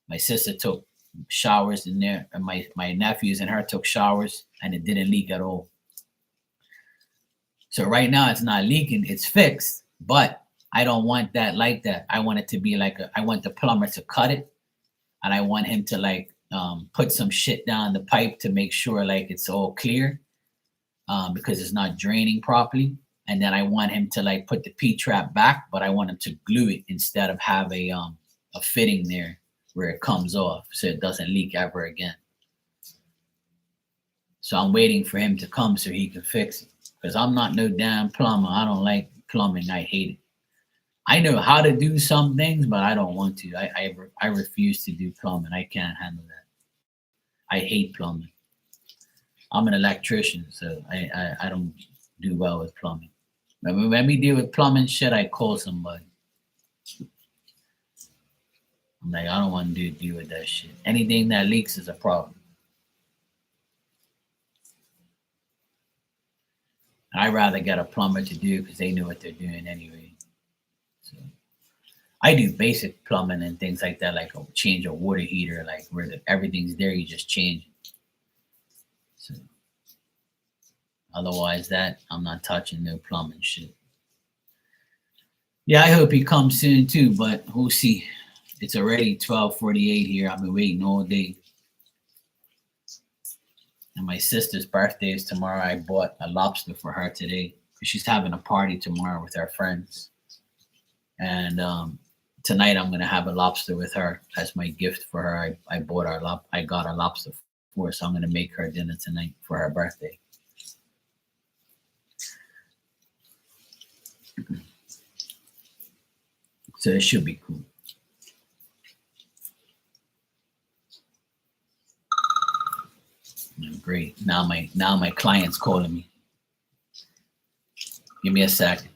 My sister took showers in there, and my nephews and her took showers, and it didn't leak at all. So right now it's not leaking, it's fixed, but I don't want that like that. I want it to be like I want the plumber to cut it, and I want him to like put some shit down the pipe to make sure like it's all clear, because it's not draining properly. And then I want him to like put the P trap back, but I want him to glue it instead of have a fitting there where it comes off so it doesn't leak ever again. So I'm waiting for him to come so he can fix it, because I'm not no damn plumber. I don't like plumbing. I hate it. I know how to do some things, but I don't want to. I refuse to do plumbing. I can't handle that. I hate plumbing. I'm an electrician, so I don't do well with plumbing. When we deal with plumbing shit, I call somebody. I'm like, I don't want to deal with that shit. Anything that leaks is a problem. I'd rather get a plumber to do because they know what they're doing anyway. So I do basic plumbing and things like that, like change a water heater, like where everything's there, you just change it. So otherwise, that I'm not touching no plumbing shit. Yeah, I hope he comes soon too, but we'll see. It's already 12:48 here. I've been waiting all day. And my sister's birthday is tomorrow. I bought a lobster for her today because she's having a party tomorrow with her friends. And tonight I'm gonna have a lobster with her as my gift for her. I bought I got a lobster for her, so I'm gonna make her dinner tonight for her birthday. So it should be cool. Great. Now my client's calling me. Give me a second.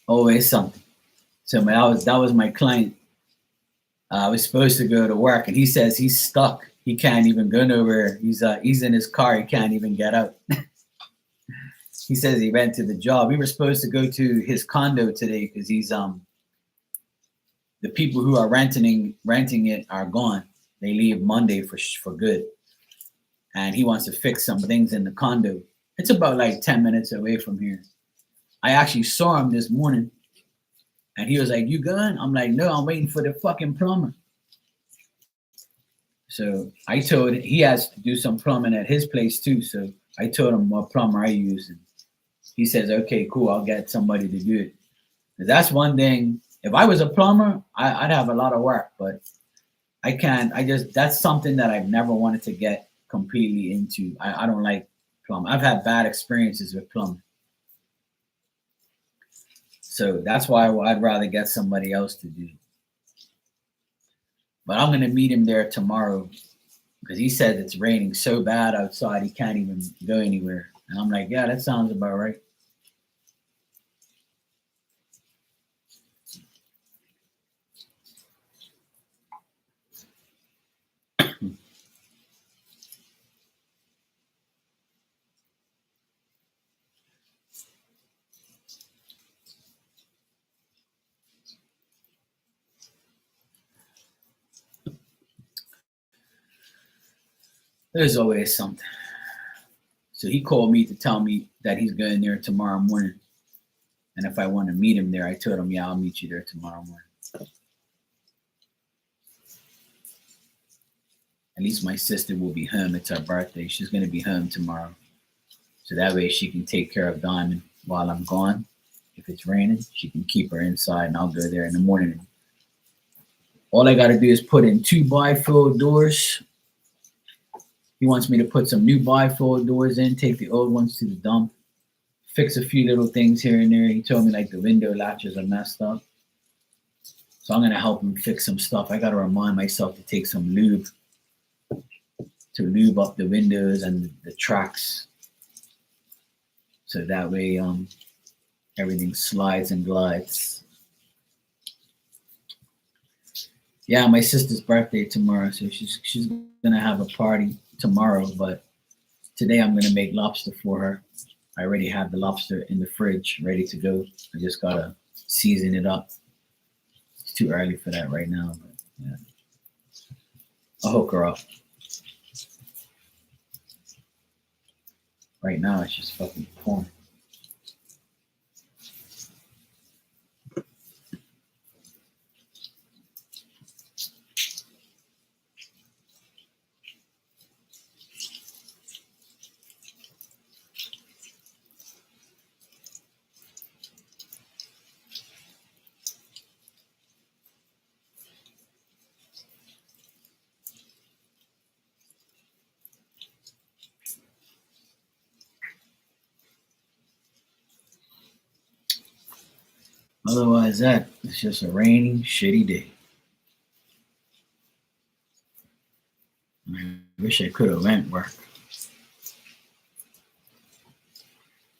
Always something. So that was my client. I was supposed to go to work, and he says he's stuck. He can't even go nowhere. He's in his car. He can't even get out. He says he went to the job. We were supposed to go to his condo today because he's the people who are renting it are gone. They leave Monday for good, and he wants to fix some things in the condo. It's about like 10 minutes away from here. I actually saw him this morning, and he was like, "You going?" I'm like, "No, I'm waiting for the fucking plumber." So I told him he has to do some plumbing at his place too. So I told him what plumber I use, and he says, "Okay, cool. I'll get somebody to do it." 'Cause that's one thing. If I was a plumber, I'd have a lot of work, but I can't. That's something that I've never wanted to get completely into. I don't like plumbing. I've had bad experiences with plumbing. So that's why I'd rather get somebody else to do. But I'm gonna meet him there tomorrow because he said it's raining so bad outside he can't even go anywhere. And I'm like, yeah, that sounds about right. There's always something. So he called me to tell me that he's going there tomorrow morning. And if I want to meet him there, I told him, yeah, I'll meet you there tomorrow morning. At least my sister will be home. It's her birthday. She's going to be home tomorrow. So that way she can take care of Diamond while I'm gone. If it's raining, she can keep her inside and I'll go there in the morning. All I got to do is put in 2 bifold doors. He wants me to put some new bifold doors in, take the old ones to the dump, fix a few little things here and there. He told me like the window latches are messed up. So I'm going to help him fix some stuff. I got to remind myself to take some lube to lube up the windows and the tracks. So that way everything slides and glides. Yeah, my sister's birthday tomorrow, so she's gonna have a party tomorrow, but today I'm gonna make lobster for her. I already have the lobster in the fridge ready to go. I just gotta season it up. It's too early for that right now, but yeah. I'll hook her up. Right now it's just fucking porn. Otherwise, that it's just a rainy, shitty day. I wish I could have went work.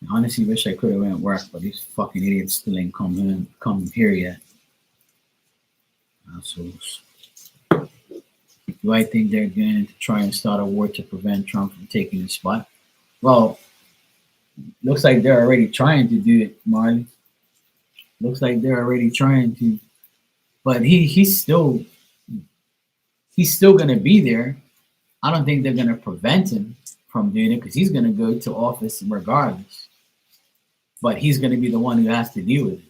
I honestly wish I could have went work, but these fucking idiots still ain't come here yet. Assholes. Do I think they're going to try and start a war to prevent Trump from taking the spot? Well, looks like they're already trying to do it, Marley. Looks like they're already trying to, but he's still going to be there. I don't think they're going to prevent him from doing it because he's going to go to office regardless. But he's going to be the one who has to deal with it.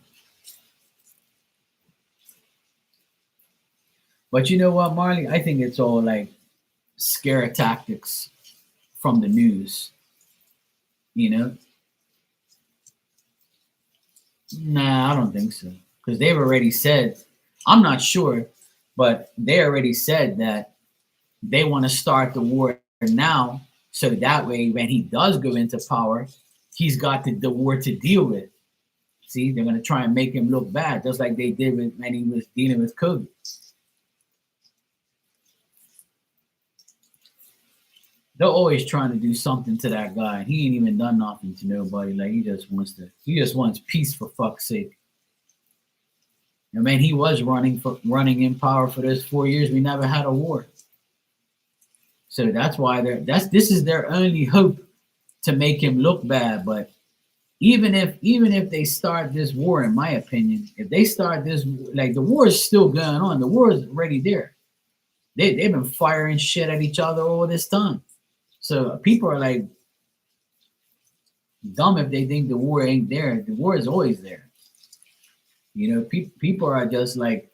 But you know what, Marley? I think it's all like scare tactics from the news. You know? Nah, I don't think so. Because they've already said, I'm not sure, but they already said that they want to start the war now. So that way, when he does go into power, he's got the war to deal with. See, they're going to try and make him look bad, just like they did when he was dealing with COVID. They're always trying to do something to that guy. He ain't even done nothing to nobody. Like he just wants peace for fuck's sake. And when he was running in power for those 4 years, we never had a war. So that's why this is their only hope to make him look bad. But even if they start this war, in my opinion, if they start this, like, the war is still going on. The war is already there. They've been firing shit at each other all this time. So people are like dumb if they think the war ain't there. The war is always there. You know, people are just like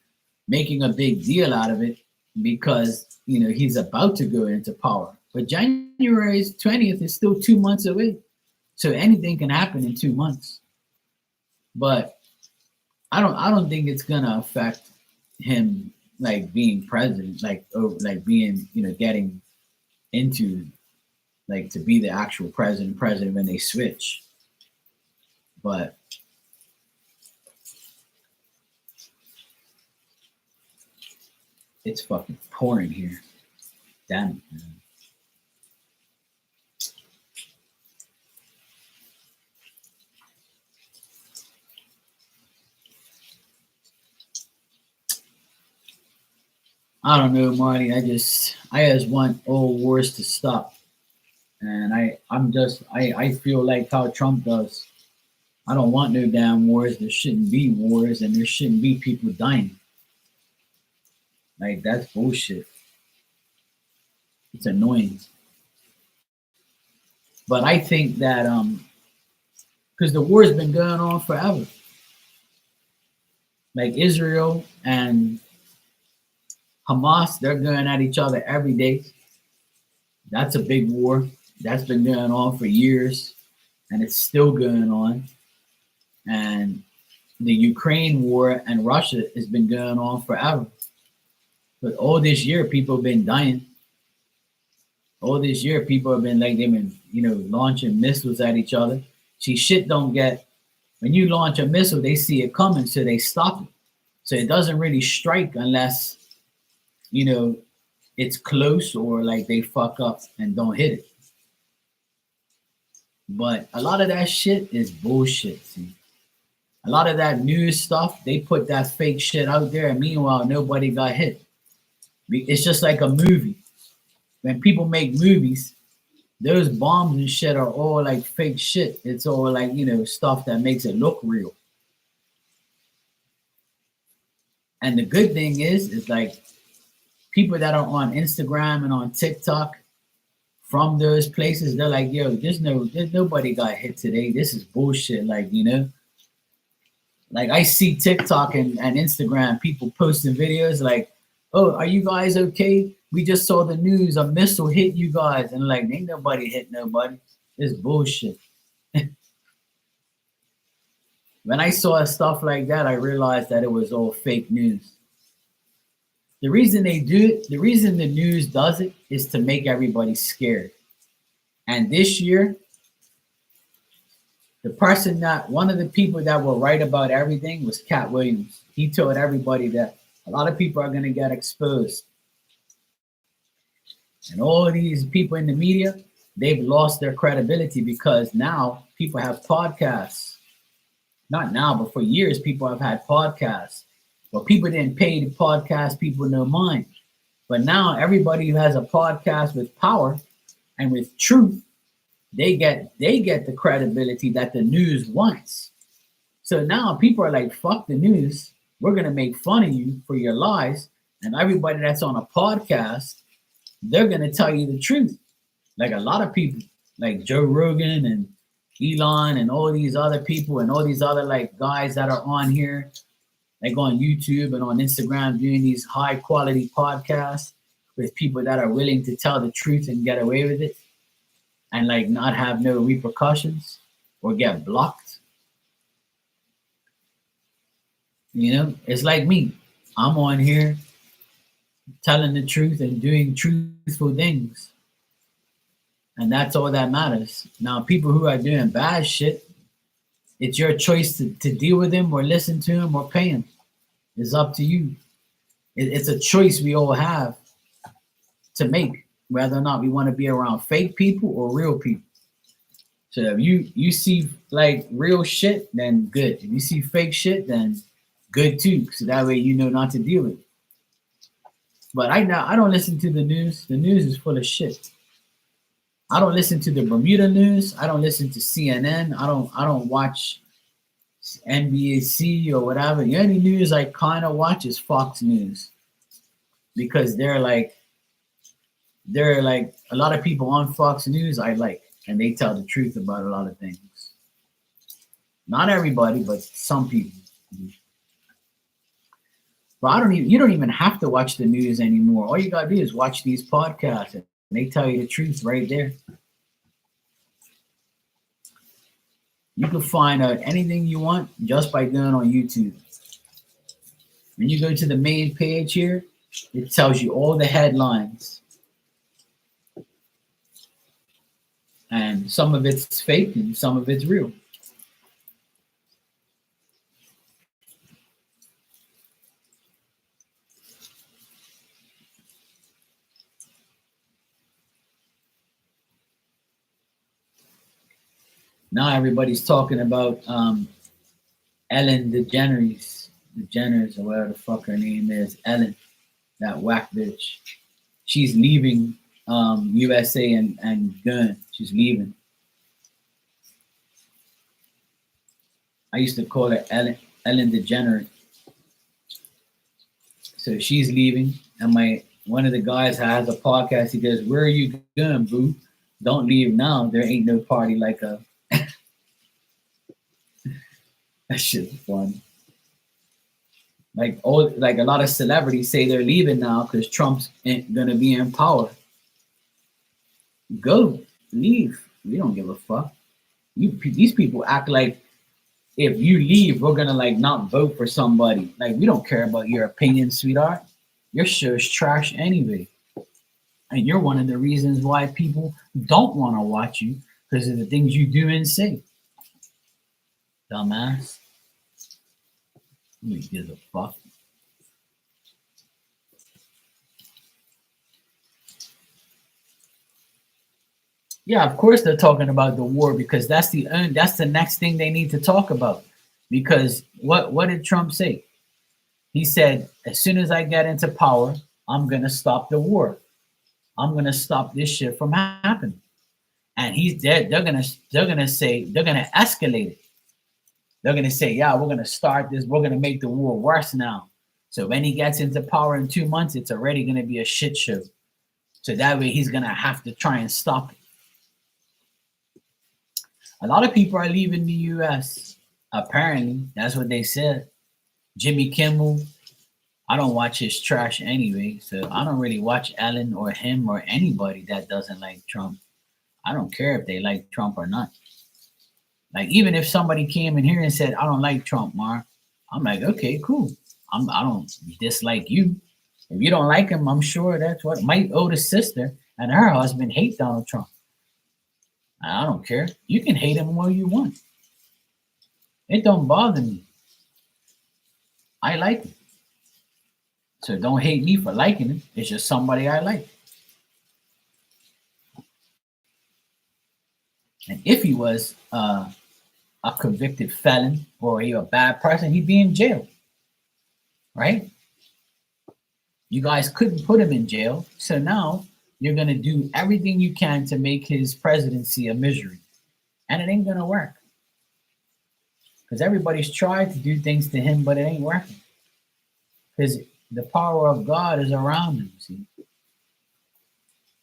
making a big deal out of it because, you know, he's about to go into power. But January 20th is still 2 months away. So anything can happen in 2 months. But I don't think it's gonna affect him, like, being president, like being, you know, getting into, like, to be the actual president when they switch. But it's fucking pouring here. Damn it, man. I don't know, Marty. I just want all wars to stop. And I feel like how Trump does. I don't want no damn wars. There shouldn't be wars, and there shouldn't be people dying. Like, that's bullshit. It's annoying. But I think that because the war's been going on forever. Like, Israel and Hamas, they're going at each other every day. That's a big war. That's been going on for years, and it's still going on. And the Ukraine war and Russia has been going on forever. But all this year, people have been dying. All this year, people have been, like, they've been, you know, launching missiles at each other. See, shit don't get, when you launch a missile, they see it coming, so they stop it. So it doesn't really strike unless, you know, it's close or like they fuck up and don't hit it. But a lot of that shit is bullshit. See, a lot of that news stuff, they put that fake shit out there, and meanwhile, nobody got hit. It's just like a movie. When people make movies, those bombs and shit are all like fake shit. It's all like, you know, stuff that makes it look real. And the good thing is like people that are on Instagram and on TikTok from those places, they're like, yo, there's nobody got hit today. This is bullshit. Like, you know, like I see TikTok and Instagram people posting videos like, oh, are you guys okay? We just saw the news, a missile hit you guys. And like, ain't nobody hit nobody. It's bullshit. When I saw stuff like that, I realized that it was all fake news. The reason they do it, the reason the news does it is to make everybody scared. And this year, one of the people that will write about everything was Cat Williams. He told everybody that a lot of people are going to get exposed. And all these people in the media, they've lost their credibility because now people have podcasts. Not now, but for years, people have had podcasts. But people didn't pay the podcast people no mind. But now everybody who has a podcast with power and with truth, they get the credibility that the news wants. So now people are like, fuck the news. We're going to make fun of you for your lies. And everybody that's on a podcast, they're going to tell you the truth. Like a lot of people, like Joe Rogan and Elon and all these other people and all these other like guys that are on here, like on YouTube and on Instagram doing these high quality podcasts with people that are willing to tell the truth and get away with it and like not have no repercussions or get blocked. You know, it's like me. I'm on here telling the truth and doing truthful things. And that's all that matters. Now, people who are doing bad shit, it's your choice to deal with them or listen to them or pay them. It's up to you. It's a choice we all have to make, whether or not we want to be around fake people or real people. So if you see like real shit, then good. If you see fake shit, then good too, so that way you know not to deal with it. But I don't listen to the news. The news is full of shit. I don't listen to the Bermuda news. I don't listen to CNN. I don't watch NBC or whatever. The only news I kind of watch is Fox News because they're like a lot of people on Fox News I like, and they tell the truth about a lot of things. Not everybody, but some people. But you don't even have to watch the news anymore. All you gotta do is watch these podcasts, and they tell you the truth right there. You can find out anything you want just by going on YouTube. When you go to the main page here, it tells you all the headlines. And some of it's fake and some of it's real. Now everybody's talking about Ellen DeGeneres or whatever the fuck her name is, Ellen, that whack bitch. She's leaving USA and gun. She's leaving. I used to call her Ellen DeGeneres. So she's leaving, and one of the guys has a podcast. He goes, "Where are you going, boo? Don't leave now. There ain't no party like a." That shit's fun. Like a lot of celebrities say they're leaving now because Trump's gonna be in power. Go, leave. We don't give a fuck. These people act like if you leave, we're gonna like not vote for somebody. Like we don't care about your opinion, sweetheart. Your show's trash anyway, and you're one of the reasons why people don't want to watch you because of the things you do and say. Dumbass. Who gives a fuck? Yeah, of course they're talking about the war because that's the next thing they need to talk about. Because what did Trump say? He said, as soon as I get into power, I'm gonna stop the war. I'm gonna stop this shit from happening. And they're gonna say they're gonna escalate it. They're gonna say, yeah, we're gonna start this. We're gonna make the war worse now. So when he gets into power in 2 months, it's already gonna be a shit show. So that way he's gonna have to try and stop it. A lot of people are leaving the U.S. Apparently, that's what they said. Jimmy Kimmel, I don't watch his trash anyway, so I don't really watch Ellen or him or anybody that doesn't like Trump. I don't care if they like Trump or not. Like even if somebody came in here and said, I don't like Trump, Mark, I'm like, okay, cool. I don't dislike you. If you don't like him, I'm sure that's what my oldest sister and her husband hate Donald Trump. I don't care. You can hate him all you want. It don't bother me. I like him. So don't hate me for liking him. It's just somebody I like. And if he was a convicted felon or he a bad person, he'd be in jail. Right? You guys couldn't put him in jail. So now you're going to do everything you can to make his presidency a misery. And it ain't going to work. Because everybody's tried to do things to him, but it ain't working. Because the power of God is around him, see?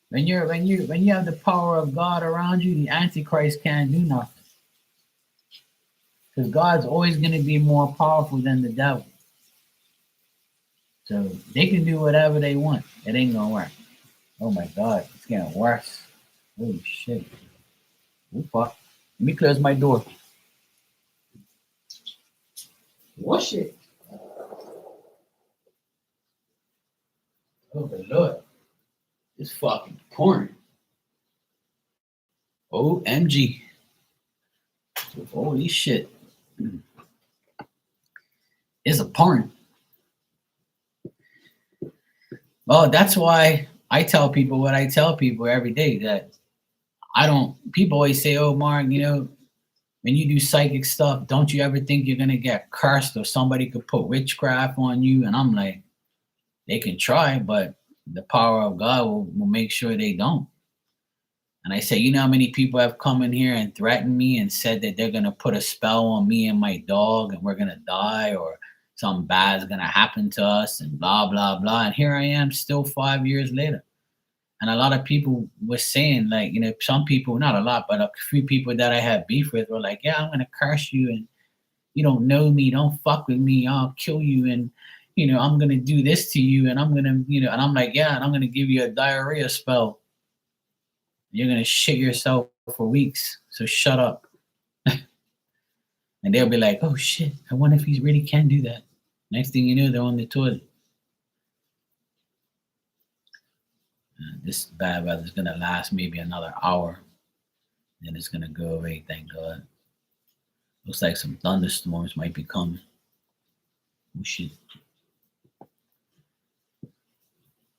When you have the power of God around you, the Antichrist can't do nothing. Because God's always going to be more powerful than the devil. So they can do whatever they want. It ain't gonna work. Oh my God, it's getting worse. Holy shit. Oh fuck. Let me close my door. What shit? Oh my Lord. It's fucking porn. OMG. Holy shit. It's a porn. Well, that's why I tell people what I tell people every day that people always say, oh, Mark, when you do psychic stuff, don't you ever think you're gonna get cursed or somebody could put witchcraft on you? And I'm like, they can try, but the power of God will make sure they don't. And I say, you know how many people have come in here and threatened me and said that they're gonna put a spell on me and my dog and we're gonna die or something bad's gonna happen to us and blah blah blah. And here I am still 5 years later. And a lot of people were saying, like, some people, not a lot, but a few people that I had beef with were like, yeah, I'm gonna curse you and you don't know me, don't fuck with me, I'll kill you and I'm gonna do this to you and I'm gonna, and I'm like, yeah, and I'm gonna give you a diarrhea spell. You're gonna shit yourself for weeks. So shut up. And they'll be like, oh shit, I wonder if he really can do that. Next thing you know, they're on the toilet. This bad weather is gonna last maybe another hour. Then it's gonna go away, thank God. Looks like some thunderstorms might be coming. Oh shit.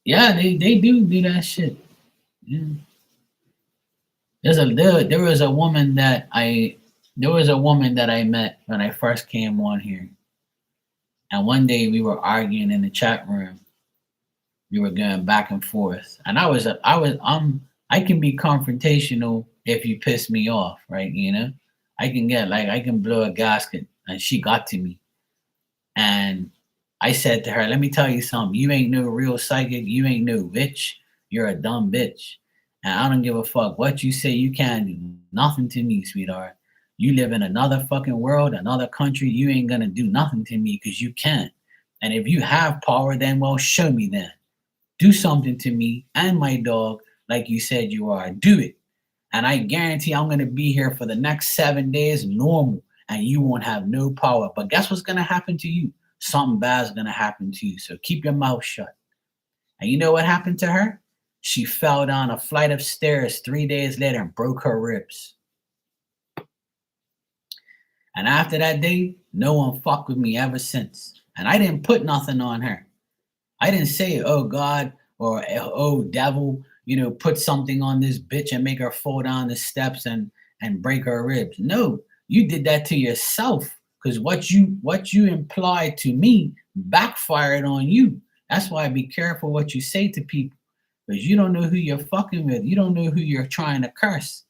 Yeah, they do that shit. Yeah. There was a woman that I met when I first came on here. And one day we were arguing in the chat room. We were going back and forth. And I can be confrontational if you piss me off, right? I can blow a gasket and she got to me. And I said to her, let me tell you something. You ain't no real psychic. You ain't no witch. You're a dumb bitch. And I don't give a fuck what you say. You can't do nothing to me, sweetheart. You live in another fucking world, another country. You ain't gonna do nothing to me because you can't. And if you have power, then well, show me then. Do something to me and my dog like you said you are. Do it. And I guarantee I'm gonna be here for the next 7 days normal, and you won't have no power. But guess what's gonna happen to you? Something bad's gonna happen to you. So keep your mouth shut. And you know what happened to her? She fell down a flight of stairs 3 days later and broke her ribs. And after that day, no one fucked with me ever since. And I didn't put nothing on her. I didn't say, oh God, or oh devil, put something on this bitch and make her fall down the steps and break her ribs. No, you did that to yourself because what you implied to me backfired on you. That's why be careful what you say to people. Because you don't know who you're fucking with. You don't know who you're trying to curse.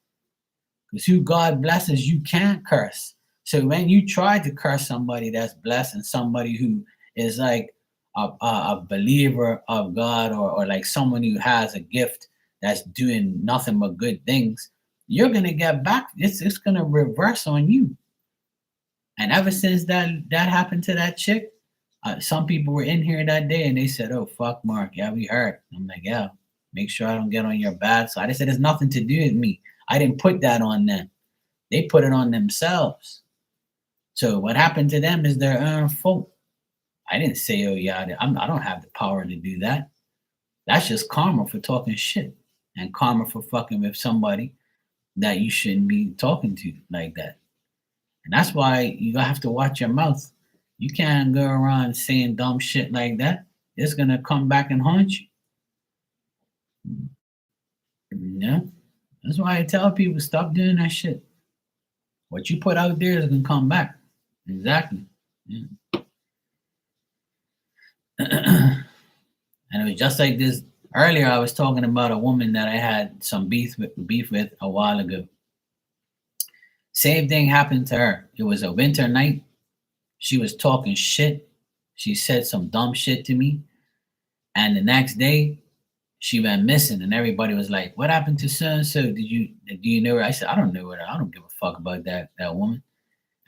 Because who God blesses, you can't curse. So when you try to curse somebody that's blessed and somebody who is like a believer of God or like someone who has a gift that's doing nothing but good things, you're going to get back. It's going to reverse on you. And ever since that happened to that chick, some people were in here that day and they said, oh, fuck Mark. Yeah, we heard. I'm like, yeah. Make sure I don't get on your bad side. I said, it's nothing to do with me. I didn't put that on them. They put it on themselves. So what happened to them is their own fault. I didn't say, oh, yeah, I don't have the power to do that. That's just karma for talking shit and karma for fucking with somebody that you shouldn't be talking to like that. And that's why you have to watch your mouth. You can't go around saying dumb shit like that. It's going to come back and haunt you. Yeah, that's why I tell people stop doing that shit. What you put out there is gonna come back. Exactly. Yeah. And it was just like this earlier. I was talking about a woman that I had some beef with a while ago. Same thing happened to her. It was a winter night. She was talking shit. She said some dumb shit to me, and the next day she went missing, and everybody was like, what happened to so and so? Do you know her? I said, I don't know her. I don't give a fuck about that woman.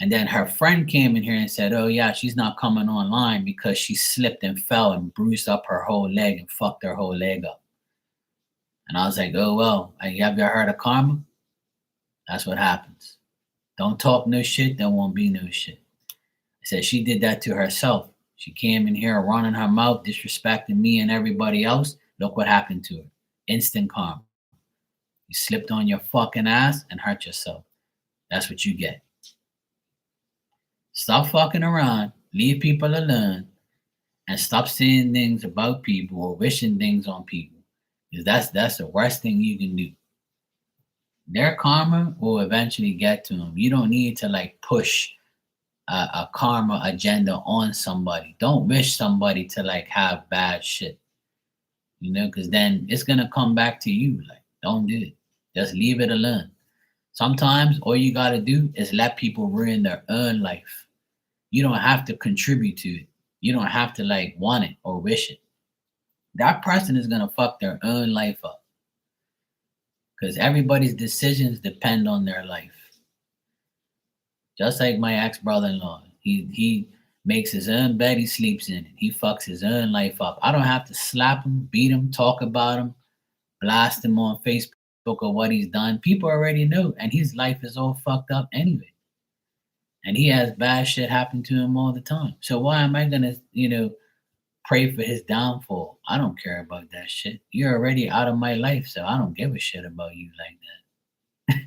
And then her friend came in here and said, oh yeah, she's not coming online because she slipped and fell and bruised up her whole leg and fucked her whole leg up. And I was like, oh well, have you ever heard of karma? That's what happens. Don't talk no shit, there won't be no shit. I said she did that to herself. She came in here running her mouth, disrespecting me and everybody else. Look what happened to her. Instant karma. You slipped on your fucking ass and hurt yourself. That's what you get. Stop fucking around. Leave people alone. And stop saying things about people or wishing things on people. Because that's the worst thing you can do. Their karma will eventually get to them. You don't need to like push a karma agenda on somebody. Don't wish somebody to like have bad shit, because then it's gonna come back to you. Like, don't do it. Just leave it alone. Sometimes all you gotta do is let people ruin their own life. You don't have to contribute to it. You don't have to like want it or wish it. That person is gonna fuck their own life up because everybody's decisions depend on their life. Just like my ex brother-in-law, he makes his own bed, he sleeps in it. He fucks his own life up. I don't have to slap him, beat him, talk about him, blast him on Facebook or what he's done. People already know, and his life is all fucked up anyway. And he has bad shit happen to him all the time. So why am I gonna, pray for his downfall? I don't care about that shit. You're already out of my life, so I don't give a shit about you like that.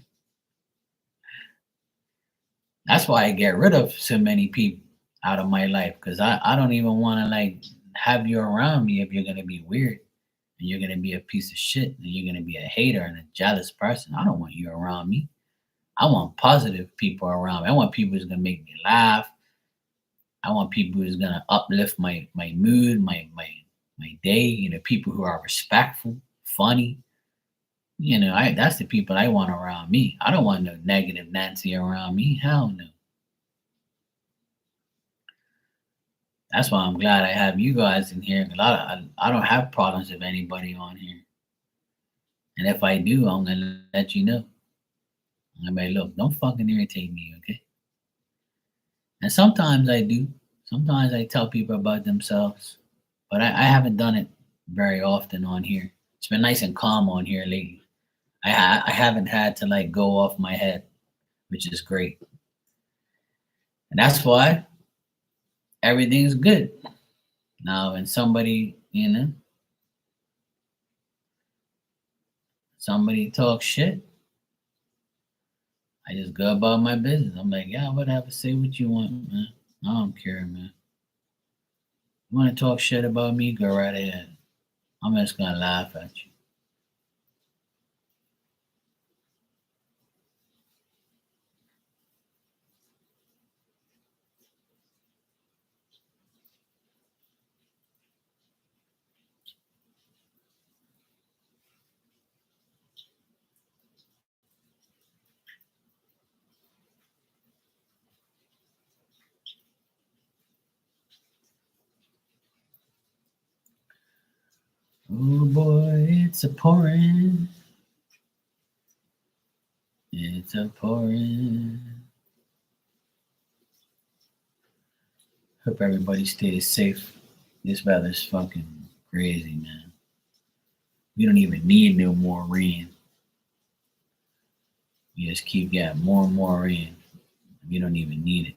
That's why I get rid of so many people out of my life because I don't even want to like have you around me if you're gonna be weird and you're gonna be a piece of shit and you're gonna be a hater and a jealous person. I don't want you around me. I want positive people around me. I want people who's gonna make me laugh. I want people who's gonna uplift my mood, my day. People who are respectful, funny. I that's the people I want around me. I don't want no negative Nancy around me. Hell no. That's why I'm glad I have you guys in here. 'Cause I don't have problems with anybody on here. And if I do, I'm gonna let you know. I'm gonna be like, look, don't fucking irritate me, okay? And sometimes I do. Sometimes I tell people about themselves, but I haven't done it very often on here. It's been nice and calm on here lately. I haven't had to like go off my head, which is great. And that's why everything's good. Now, when somebody talks shit, I just go about my business. I'm like, yeah, whatever. Say what you want, man. I don't care, man. You want to talk shit about me? Go right ahead. I'm just gonna laugh at you. Oh boy, it's a pouring. It's a pouring. Hope everybody stays safe. This weather's fucking crazy, man. We don't even need no more rain. We just keep getting more and more rain. We don't even need it.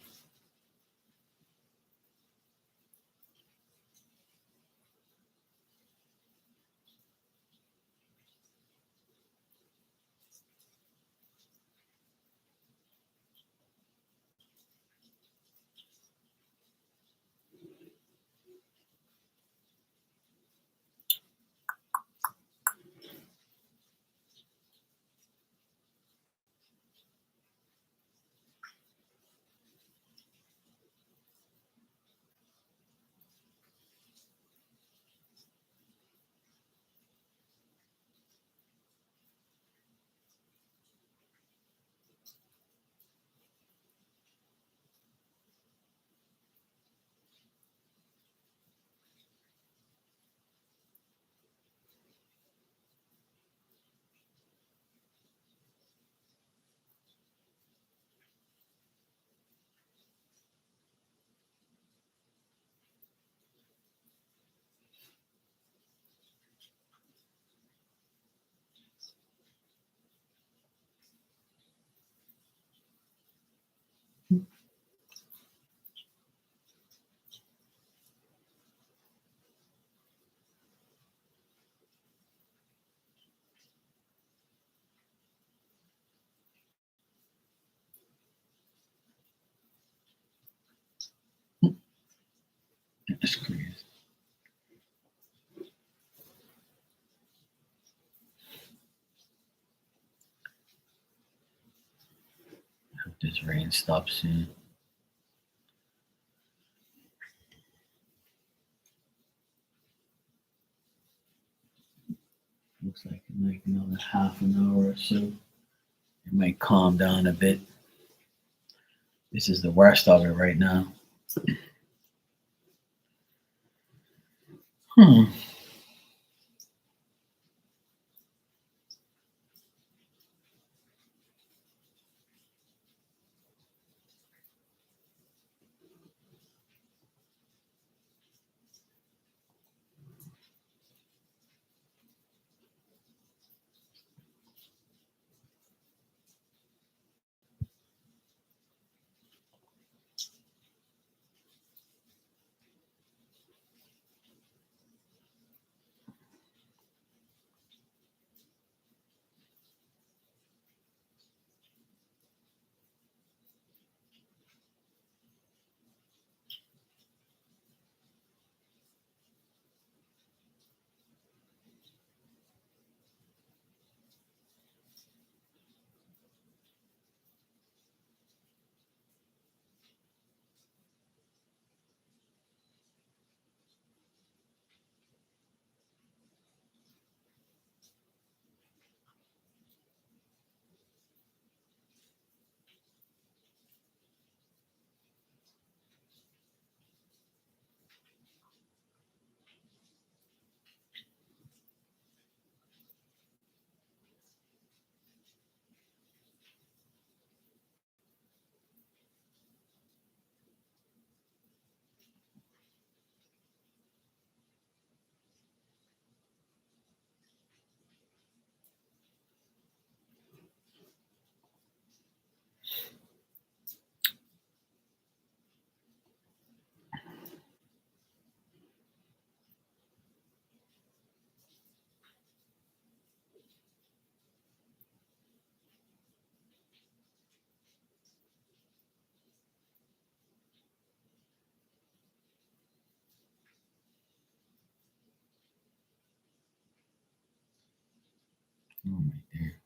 It's crazy. This rain stops soon. Looks like in like another half an hour or so, it might calm down a bit. This is the worst of it right now. Hmm. Oh my dear.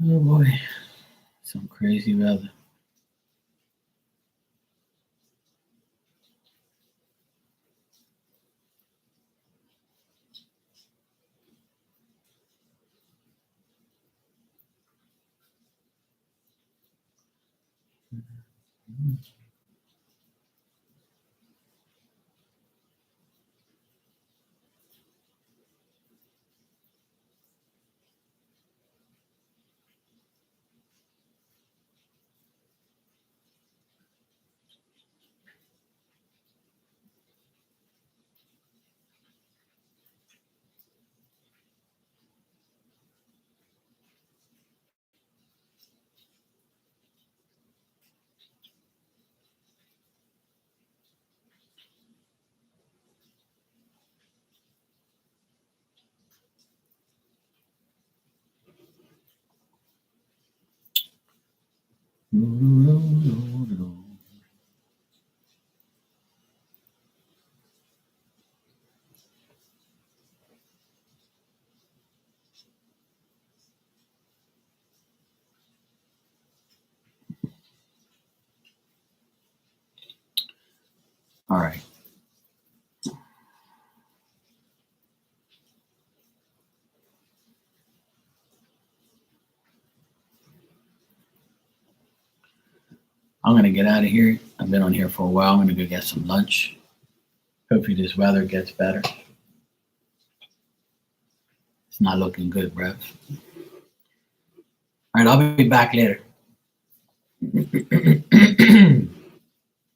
Oh boy. Some crazy weather. All right. I'm gonna get out of here. I've been on here for a while. I'm gonna go get some lunch. Hopefully this weather gets better. It's not looking good, bruv. All right, I'll be back later.